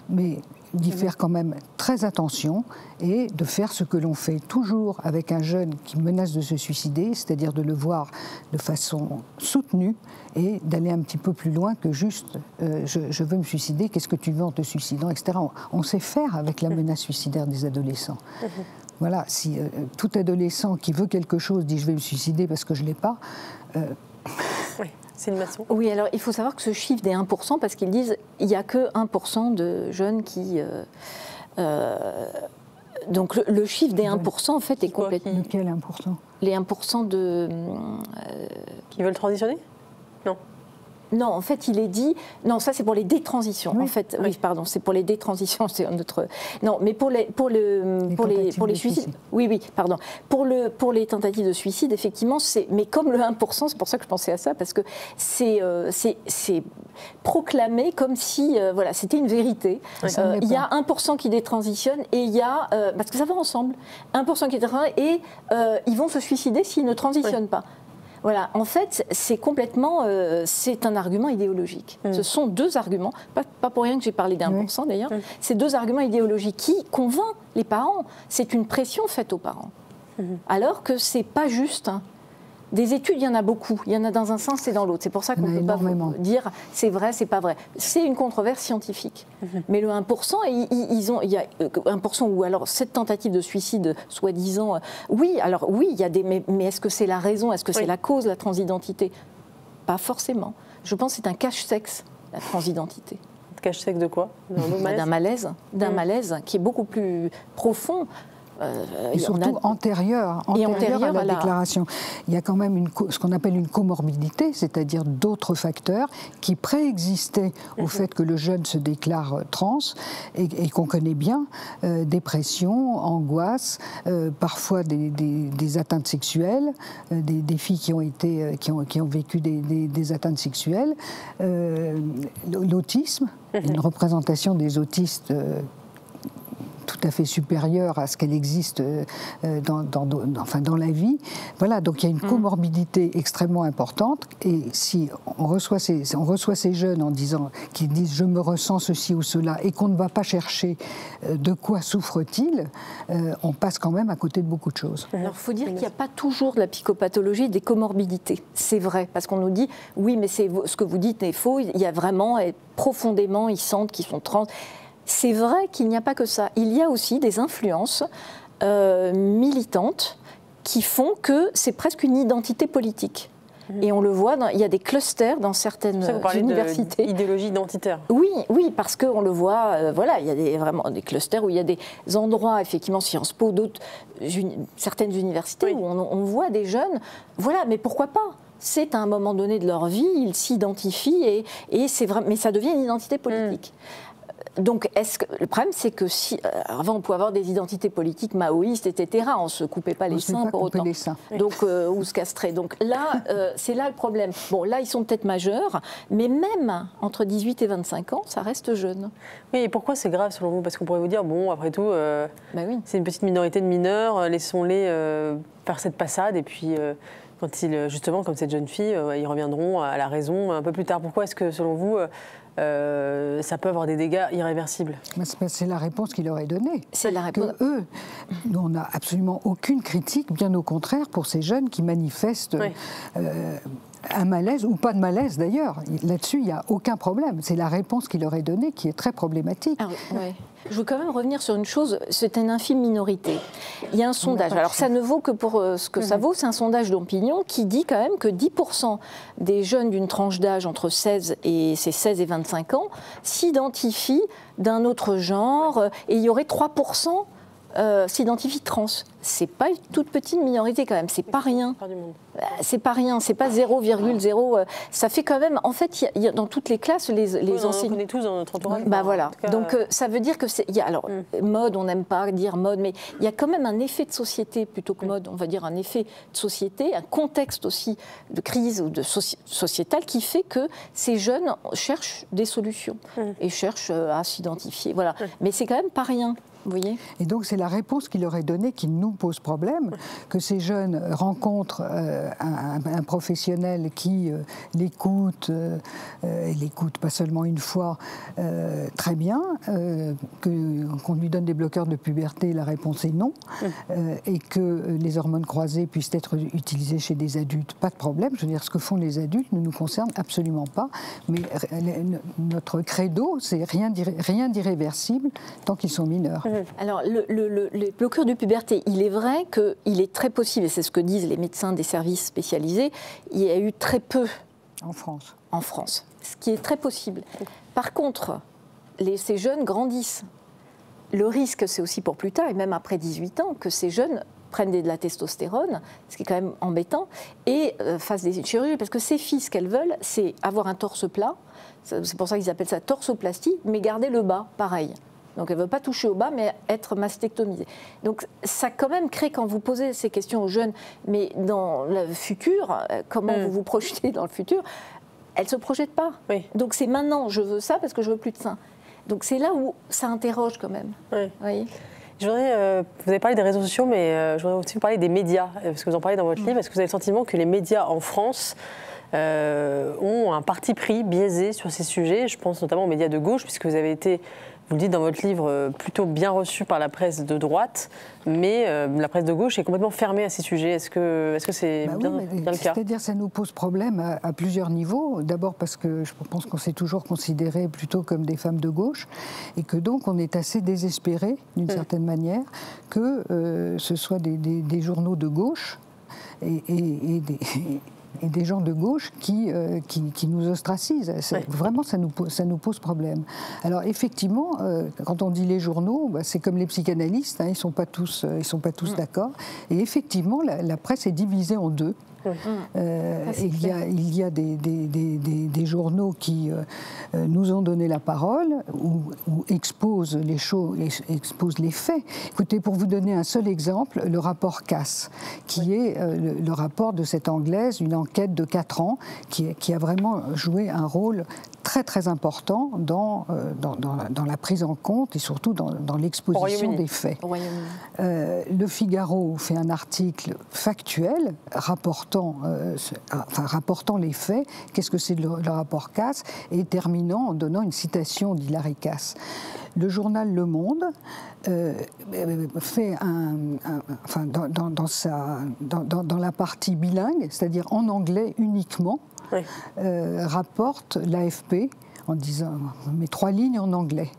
mais d'y faire quand même très attention et de faire ce que l'on fait toujours avec un jeune qui menace de se suicider, c'est-à-dire de le voir de façon soutenue et d'aller un petit peu plus loin que juste je veux me suicider, qu'est-ce que tu veux en te suicidant, etc. On sait faire avec la menace suicidaire des adolescents. Voilà, si tout adolescent qui veut quelque chose dit je vais me suicider parce que je ne l'ai pas... Oui, alors il faut savoir que ce chiffre des 1%, parce qu'ils disent qu'il n'y a que 1% de jeunes qui... donc le chiffre des 1% en fait est complètement... Lequel 1%? Les 1% de... Qui veulent transitionner? Non. Non, en fait, il est dit... Non, ça, c'est pour les détransitions. Oui. En fait, oui, pardon, c'est pour les détransitions, c'est un autre... Non, mais pour les suicides... Oui, pardon. Pour les tentatives de suicide, effectivement, c'est... Mais comme le 1%, c'est pour ça que je pensais à ça, parce que c'est proclamé comme si, voilà, c'était une vérité. Il y a 1% qui détransitionne et il y a... parce que ça va ensemble. 1% qui détransitionne et ils vont se suicider s'ils ne transitionnent pas. Voilà, en fait, c'est complètement, c'est un argument idéologique. Ce sont deux arguments, pas pour rien que j'ai parlé d'1% d'ailleurs, c'est deux arguments idéologiques qui convainquent les parents. C'est une pression faite aux parents. Alors que c'est pas juste. Des études, il y en a beaucoup. Il y en a dans un sens et dans l'autre. C'est pour ça qu'on ne peut pas dire c'est vrai, c'est pas vrai. C'est une controverse scientifique. Mais le 1%, il y a 1% ou alors cette tentative de suicide, soi-disant, oui, il y a des... Mais est-ce que c'est la raison? Est-ce que c'est la cause, la transidentité? Pas forcément. Je pense que c'est un cache-sexe, la transidentité. Cache-sexe de quoi? D'un malaise qui est beaucoup plus profond. Et surtout antérieure à la déclaration. Il y a quand même ce qu'on appelle une comorbidité, c'est-à-dire d'autres facteurs qui préexistaient au fait que le jeune se déclare trans et qu'on connaît bien, dépression, angoisse, parfois des atteintes sexuelles, des filles qui ont vécu des atteintes sexuelles, l'autisme, une représentation des autistes tout à fait supérieure à ce qu'elle existe dans la vie. Voilà, donc il y a une comorbidité extrêmement importante et si on reçoit ces jeunes qui disent je me ressens ceci ou cela et qu'on ne va pas chercher de quoi souffre-t-il, on passe quand même à côté de beaucoup de choses. Alors il faut dire qu'il n'y a pas toujours de la psychopathologie des comorbidités. C'est vrai, parce qu'on nous dit oui mais ce que vous dites est faux, il y a vraiment profondément, ils sentent qu'ils sont trans. C'est vrai qu'il n'y a pas que ça. Il y a aussi des influences militantes qui font que c'est presque une identité politique. Et on le voit, il y a des clusters dans certaines universités. Idéologie identitaire. Oui, oui, parce qu'on le voit, voilà, il y a vraiment des clusters où il y a des endroits, effectivement, Sciences Po, certaines universités où on voit des jeunes, voilà, mais pourquoi pas ? C'est à un moment donné de leur vie, ils s'identifient et c'est vrai, mais ça devient une identité politique. Donc, le problème, c'est que avant, on pouvait avoir des identités politiques maoïstes, etc. On ne se coupait pas les seins pour autant. Donc, ou se castrer. Donc là, c'est là le problème. Bon, là, ils sont peut-être majeurs, mais même entre 18 et 25 ans, ça reste jeune. Oui, et pourquoi c'est grave selon vous ? Parce qu'on pourrait vous dire, bon, après tout, c'est une petite minorité de mineurs, laissons-les faire cette passade, et puis quand justement, comme cette jeune fille, ils reviendront à la raison un peu plus tard. Pourquoi est-ce que, selon vous, ça peut avoir des dégâts irréversibles? C'est la réponse qu'il leur est donnée. C'est la réponse. Eux, on n'a absolument aucune critique, bien au contraire, pour ces jeunes qui manifestent un malaise, ou pas de malaise d'ailleurs. Là-dessus, il n'y a aucun problème. C'est la réponse qui leur est donnée qui est très problématique. Alors, je veux quand même revenir sur une chose, c'est une infime minorité. Il y a un sondage, alors ça ne vaut que pour ce que ça vaut, c'est un sondage d'opinion qui dit quand même que 10% des jeunes d'une tranche d'âge entre 16 et 25 ans s'identifient d'un autre genre, et il y aurait 3% s'identifient trans. C'est pas une toute petite minorité quand même, c'est pas rien. C'est pas rien, c'est pas 0,0. Ça fait quand même, en fait, il y a dans toutes les classes, les enseignants. On connaît tous dans notre entourage. Bah voilà. Donc ça veut dire que alors mode, on n'aime pas dire mode, mais il y a quand même un effet de société plutôt que mode. On va dire un effet de société, un contexte aussi de crise ou de sociétal qui fait que ces jeunes cherchent des solutions et cherchent à s'identifier. Voilà. Mais c'est quand même pas rien. Vous voyez ? Et donc c'est la réponse qui leur est donnée qui nous pose problème, que ces jeunes rencontrent un professionnel qui l'écoute, et l'écoute pas seulement une fois, très bien, qu'on lui donne des bloqueurs de puberté, la réponse est non, et que les hormones croisées puissent être utilisées chez des adultes, pas de problème. Je veux dire, ce que font les adultes ne nous concerne absolument pas, mais notre credo, c'est rien d'irréversible tant qu'ils sont mineurs. Alors, les bloqueurs de puberté, il est vrai qu'il est très possible, et c'est ce que disent les médecins des services spécialisés, il y a eu très peu en France, ce qui est très possible. Par contre, ces jeunes grandissent. Le risque, c'est aussi pour plus tard, et même après 18 ans, que ces jeunes prennent de la testostérone, ce qui est quand même embêtant, et fassent des chirurgies, parce que ces filles, ce qu'elles veulent, c'est avoir un torse plat, c'est pour ça qu'ils appellent ça torsoplastie, mais garder le bas, pareil. Donc elle ne veut pas toucher au bas, mais être mastectomisée. Donc ça quand même crée, quand vous posez ces questions aux jeunes, mais dans le futur, comment vous vous projetez dans le futur, elles ne se projettent pas. Oui. Donc c'est maintenant, je veux ça parce que je veux plus de seins. Donc c'est là où ça interroge quand même. Oui. Vous voyez ? Vous avez parlé des réseaux sociaux, mais je voudrais aussi vous parler des médias, parce que vous en parlez dans votre livre. Est-ce que vous avez le sentiment que les médias en France ont un parti pris biaisé sur ces sujets? Je pense notamment aux médias de gauche, puisque vous avez été, vous le dites dans votre livre, plutôt bien reçu par la presse de droite, mais la presse de gauche est complètement fermée à ces sujets. Est-ce que c'est bien le cas? C'est-à-dire que ça nous pose problème à plusieurs niveaux. D'abord parce que je pense qu'on s'est toujours considéré plutôt comme des femmes de gauche, et que donc on est assez désespéré, d'une certaine manière, que ce soit des journaux de gauche et des gens de gauche qui nous ostracisent. Vraiment, ça nous pose problème. Alors effectivement, quand on dit les journaux, c'est comme les psychanalystes, ils ne sont pas tous d'accord. Et effectivement, la presse est divisée en deux. Il y a des journaux qui nous ont donné la parole ou exposent les choses, exposent les faits. Écoutez, pour vous donner un seul exemple, le rapport Cass, qui est le rapport de cette Anglaise, une enquête de 4 ans, qui a vraiment joué un rôle très très important dans la prise en compte et surtout dans l'exposition des faits. Le Figaro fait un article factuel rapportant les faits, qu'est-ce que c'est le rapport Cass, et terminant en donnant une citation d'Hilary Cass. Le journal Le Monde fait dans la partie bilingue, c'est-à-dire en anglais uniquement, rapporte l'AFP en disant, mais 3 lignes en anglais.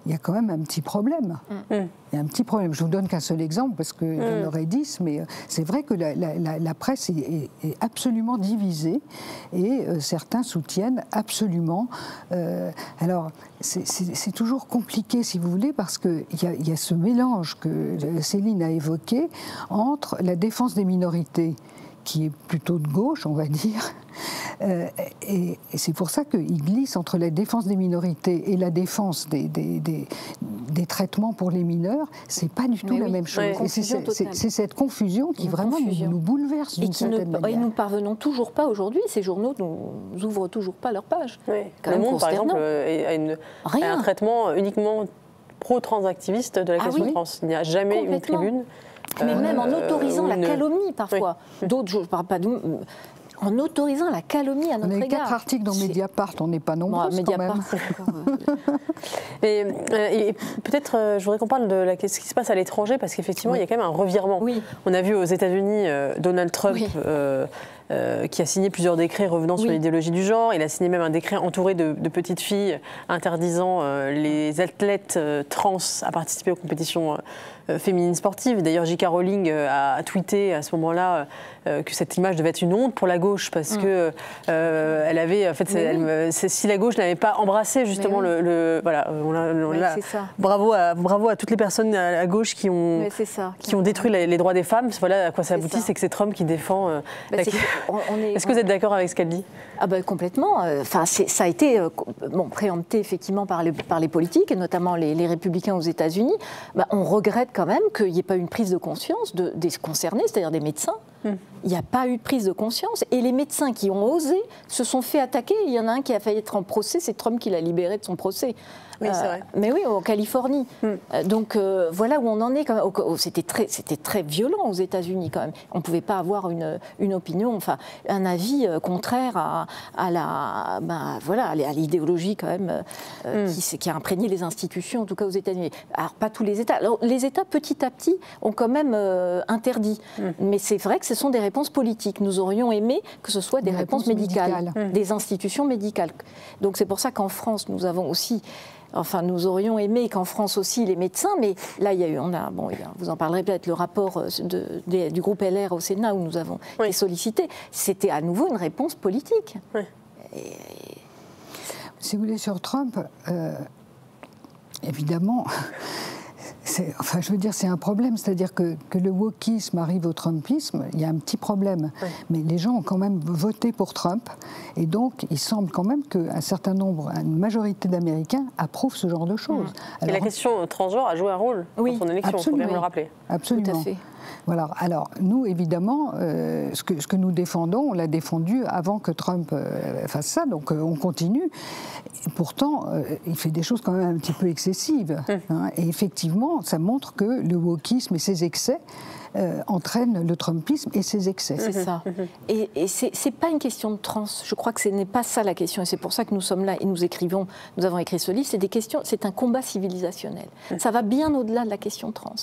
il y a quand même un petit problème. Il y a un petit problème. Je vous donne qu'un seul exemple, parce qu'il y en aurait 10, mais c'est vrai que la presse est absolument divisée, et certains soutiennent absolument. Alors, c'est toujours compliqué, si vous voulez, parce qu'il y a ce mélange que Céline a évoqué entre la défense des minorités, qui est plutôt de gauche, on va dire. Et c'est pour ça qu'il glisse entre la défense des minorités et la défense des traitements pour les mineurs. C'est pas du tout la même chose. Et c'est cette confusion qui vraiment nous bouleverse d'une certaine manière. Et nous ne parvenons toujours pas aujourd'hui. Ces journaux nous ouvrent toujours pas leurs pages. Le Monde, par exemple, a un traitement uniquement pro-transactiviste de la question trans. Il n'y a jamais une tribune. Mais même en autorisant la calomnie parfois. D'autres, je ne parle pas de... En autorisant la calomnie à notre égard. On a 4 articles dans Mediapart, on n'est pas nombreux quand même. Et peut-être, je voudrais qu'on parle de ce qui se passe à l'étranger, parce qu'effectivement, il y a quand même un revirement. On a vu aux États-Unis Donald Trump qui a signé plusieurs décrets revenant sur l'idéologie du genre. Il a signé même un décret entouré de petites filles interdisant les athlètes trans à participer aux compétitions féminines sportives. D'ailleurs, J.K. Rowling a tweeté à ce moment-là que cette image devait être une honte pour la gauche, parce que elle avait, en fait, si la gauche n'avait pas embrassé justement bravo à toutes les personnes à gauche qui ont détruit les droits des femmes. Voilà à quoi ça aboutit, c'est que c'est Trump qui défend. Est-ce que vous êtes d'accord avec ce qu'elle dit? Complètement. Enfin, ça a été préempté effectivement par les politiques, et notamment les républicains aux États-Unis. On regrette quand même qu'il n'y ait pas eu une prise de conscience des concernés, c'est-à-dire des médecins. Il n'y a pas eu de prise de conscience. Et les médecins qui ont osé se sont fait attaquer. Il y en a un qui a failli être en procès, c'est Trump qui l'a libéré de son procès. Oui, c'est vrai. Mais oui, en Californie. Donc voilà où on en est. C'était très violent aux États-Unis quand même. On ne pouvait pas avoir une opinion, enfin un avis contraire à l'idéologie quand même qui a imprégné les institutions, en tout cas aux États-Unis. Alors pas tous les États. Alors, les États petit à petit ont quand même interdit. Mais c'est vrai que ce sont des réponses politiques. Nous aurions aimé que ce soit des réponses médicales, des institutions médicales. Donc c'est pour ça qu'en France nous avons aussi. Enfin, nous aurions aimé qu'en France aussi les médecins, mais là, vous en parlerez peut-être, le rapport du groupe LR au Sénat où nous avons été sollicités, c'était à nouveau une réponse politique. Si vous voulez, sur Trump, évidemment... c'est un problème, c'est-à-dire que le wokisme arrive au trumpisme, il y a un petit problème. Mais les gens ont quand même voté pour Trump, et donc il semble quand même qu'un certain nombre, une majorité d'Américains approuvent ce genre de choses. Et la question transgenre a joué un rôle dans son élection, il faut bien me le rappeler. Absolument. Tout à fait. Voilà. Alors, nous, évidemment, ce que nous défendons, on l'a défendu avant que Trump fasse ça, donc on continue. Et pourtant, il fait des choses quand même un petit peu excessives. Et effectivement, ça montre que le wokisme et ses excès entraînent le trumpisme et ses excès. C'est ça. Et c'est pas une question de trans. Je crois que ce n'est pas ça la question. Et c'est pour ça que nous sommes là et nous avons écrit ce livre. C'est un combat civilisationnel. Ça va bien au-delà de la question trans.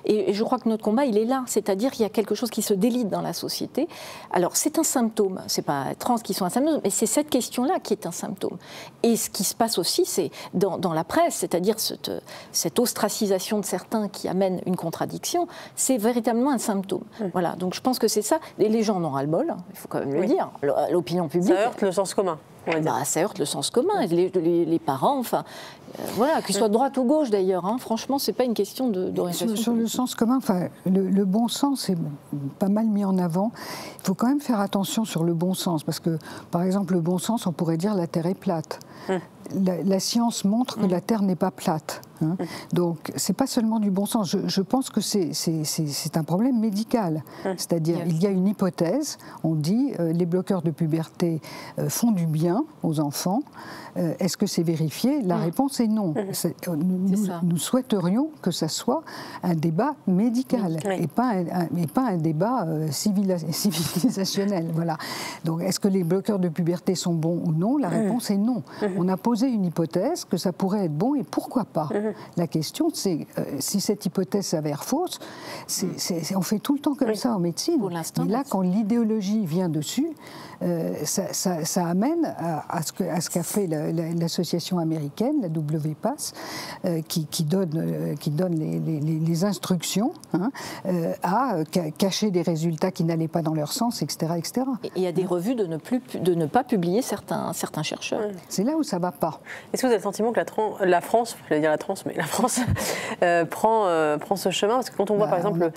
Et je crois que notre combat, il est là. C'est-à-dire qu'il y a quelque chose qui se délite dans la société. Alors, c'est un symptôme. Ce n'est pas trans qui sont un symptôme, mais c'est cette question-là qui est un symptôme. Et ce qui se passe aussi, c'est dans la presse, c'est-à-dire cette ostracisation de certains qui amène une contradiction, c'est véritablement un symptôme. Voilà. Donc, je pense que c'est ça. Et les gens en ont ras-le-bol, il faut quand même le dire. L'opinion publique... Ça heurte le sens commun. Ça heurte le sens commun, les parents, enfin, voilà, qu'ils soient de droite ou gauche d'ailleurs, franchement, c'est pas une question d'orientation. Sur le sens commun, enfin, le bon sens est pas mal mis en avant. Il faut quand même faire attention sur le bon sens, parce que, par exemple, le bon sens, on pourrait dire la Terre est plate. La science montre que la Terre n'est pas plate. Donc, c'est pas seulement du bon sens. Je pense que c'est un problème médical. C'est-à-dire, il y a une hypothèse, on dit les bloqueurs de puberté font du bien aux enfants. Est-ce que c'est vérifié? La réponse est non. Nous souhaiterions que ça soit un débat médical et pas un débat civilisationnel. Voilà. Donc, est-ce que les bloqueurs de puberté sont bons ou non? La réponse est non. On a posé proposer une hypothèse que ça pourrait être bon et pourquoi pas. La question, c'est si cette hypothèse s'avère fausse, on fait tout le temps comme ça en médecine. Mais là, quand l'idéologie vient dessus, ça amène à ce qu'a fait l'association américaine, la WPATH, qui donne les instructions à cacher des résultats qui n'allaient pas dans leur sens, etc. etc. Et il y a des revues de ne pas publier certains chercheurs. C'est là où ça ne va pas. Est-ce que vous avez le sentiment que la France, je vais dire la France prend ce chemin? Parce que quand on voit par exemple la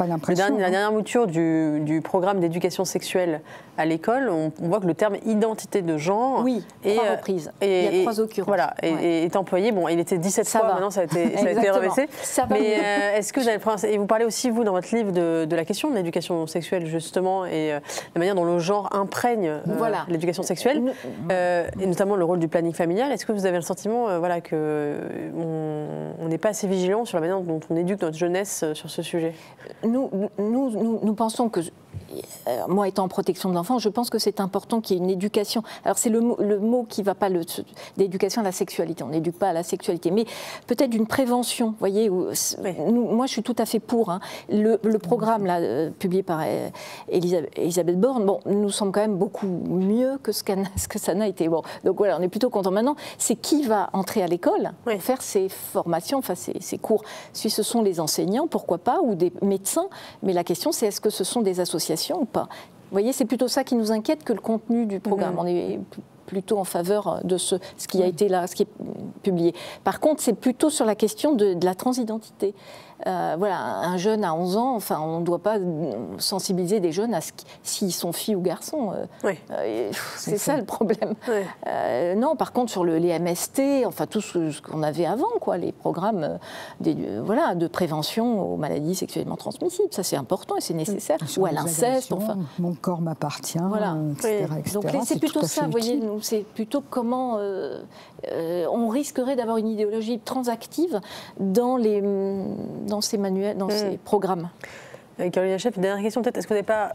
dernière mouture du programme d'éducation sexuelle à l'école, on voit que le terme identité de genre reprises. Il y a 3 occurrences. Voilà, est employé. Bon, il était 17 fois, maintenant ça a été rebaissé. Mais est-ce que vous avez et vous parlez aussi, vous, dans votre livre, de la question de l'éducation sexuelle, justement, et la manière dont le genre imprègne l'éducation sexuelle, et notamment le rôle du planning familial. Est-ce que vous avez le sentiment qu'on n'est pas assez vigilant sur la manière dont on éduque notre jeunesse sur ce sujet? Nous pensons que, moi étant en protection de l'enfant, je pense que c'est important qu'il y ait une éducation. Alors c'est le mot qui ne va pas, d'éducation à la sexualité. On n'éduque pas à la sexualité, mais peut-être une prévention. Vous voyez, moi je suis tout à fait pour. Le programme là, publié par Elisabeth Borne, nous semble quand même beaucoup mieux que ce que ça n'a été. Bon, donc voilà, on est plutôt content. Maintenant, c'est qui va entrer à l'école pour faire ces formations, enfin ces cours. Si ce sont les enseignants, pourquoi pas, ou des médecins. Mais la question, c'est est-ce que ce sont des associations ou pas? Vous voyez, c'est plutôt ça qui nous inquiète que le contenu du programme. On est plutôt en faveur de ce qui a été là, ce qui est publié. Par contre, c'est plutôt sur la question de la transidentité. Voilà, un jeune à 11 ans, enfin, on ne doit pas sensibiliser des jeunes à s'ils sont filles ou garçons. C'est ça le problème. Non, par contre, sur les MST, enfin tout ce qu'on avait avant, quoi, les programmes de prévention aux maladies sexuellement transmissibles, ça c'est important et c'est nécessaire. Ou à l'inceste, enfin. Mon corps m'appartient, etc., etc. Donc c'est plutôt ça, vous voyez, c'est plutôt comment on risquerait d'avoir une idéologie transactive dans ces manuels, dans ces programmes. Caroline Achef, une dernière question peut-être. Est-ce que vous n'avez pas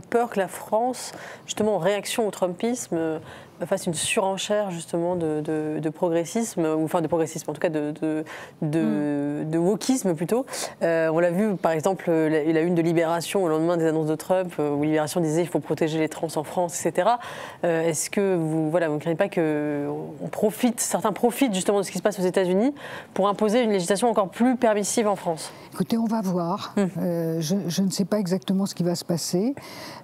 peur que la France, justement en réaction au Trumpisme, fasse une surenchère justement de progressisme, ou enfin de progressisme, en tout cas de wokisme plutôt. On l'a vu par exemple, la une de Libération au lendemain des annonces de Trump, où Libération disait il faut protéger les trans en France, etc. Est-ce que vous ne craignez pas que certains profitent justement de ce qui se passe aux États-Unis pour imposer une législation encore plus permissive en France? Écoutez, on va voir. Je ne sais pas exactement ce qui va se passer.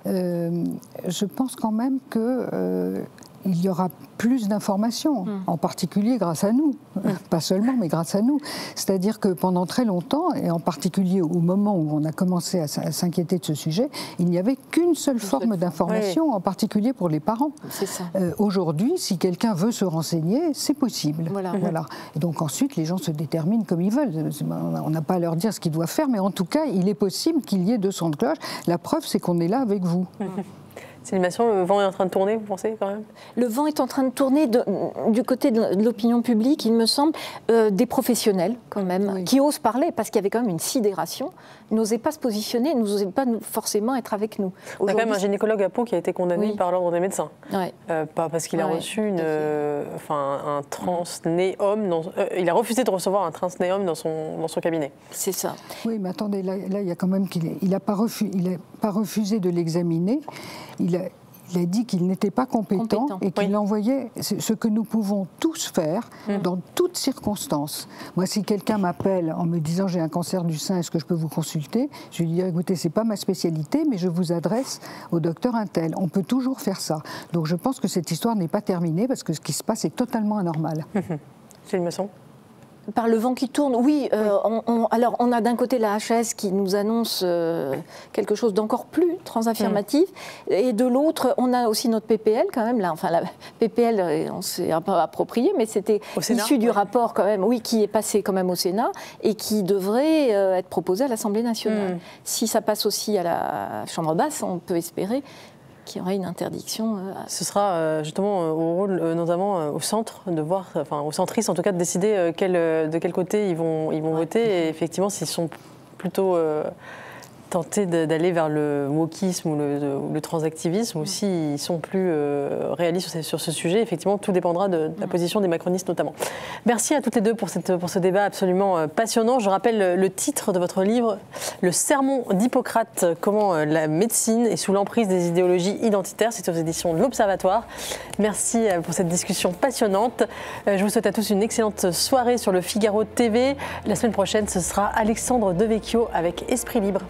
Je pense quand même que il y aura plus d'informations, en particulier grâce à nous. Pas seulement, mais grâce à nous. C'est-à-dire que pendant très longtemps, et en particulier au moment où on a commencé à s'inquiéter de ce sujet, il n'y avait qu'une seule forme d'information, en particulier pour les parents. C'est ça. Aujourd'hui, si quelqu'un veut se renseigner, c'est possible. Voilà. Et donc ensuite, les gens se déterminent comme ils veulent. On n'a pas à leur dire ce qu'ils doivent faire, mais en tout cas, il est possible qu'il y ait 200 de cloche. La preuve, c'est qu'on est là avec vous. Céline Masson, le vent est en train de tourner, vous pensez quand même? Le vent est en train de tourner du côté de l'opinion publique, il me semble, des professionnels quand même, qui osent parler, parce qu'il y avait quand même une sidération, n'osaient pas se positionner, n'osaient pas forcément être avec nous. Il y a quand même un gynécologue à Pau qui a été condamné par l'ordre des médecins, parce qu'il a reçu un trans-né homme, il a refusé de recevoir un trans-né homme dans son cabinet. C'est ça. Oui, mais attendez, là il y a quand même il n'a pas refusé de l'examiner. Il a dit qu'il n'était pas compétent et qu'il envoyait ce que nous pouvons tous faire dans toutes circonstances. Moi, si quelqu'un m'appelle en me disant j'ai un cancer du sein, est-ce que je peux vous consulter? Je lui dis écoutez, c'est pas ma spécialité, mais je vous adresse au docteur Untel. On peut toujours faire ça. Donc je pense que cette histoire n'est pas terminée parce que ce qui se passe est totalement anormal. Céline Masson. Par le vent qui tourne, oui. Alors, on a d'un côté la HAS qui nous annonce quelque chose d'encore plus transaffirmatif, et de l'autre, on a aussi notre PPL quand même. Là, enfin, la PPL, on s'est un peu approprié, mais c'était issu du rapport quand même, qui est passé quand même au Sénat et qui devrait être proposé à l'Assemblée nationale. Si ça passe aussi à la Chambre basse, on peut espérer qu'il y aurait une interdiction. Ce sera justement au rôle, notamment au centre, de voir, enfin aux centristes en tout cas, de décider de quel côté ils vont voter. Et effectivement, s'ils sont plutôt tenter d'aller vers le wokisme ou le transactivisme, ou s'ils sont plus réalistes sur ce sujet. Effectivement, tout dépendra de la position des macronistes notamment. Merci à toutes les deux pour ce débat absolument passionnant. Je rappelle le titre de votre livre, Le sermon d'Hippocrate, comment la médecine est sous l'emprise des idéologies identitaires. C'est aux éditions de l'Observatoire. Merci pour cette discussion passionnante. Je vous souhaite à tous une excellente soirée sur le Figaro TV. La semaine prochaine, ce sera Alexandre Devecchio avec Esprit Libre.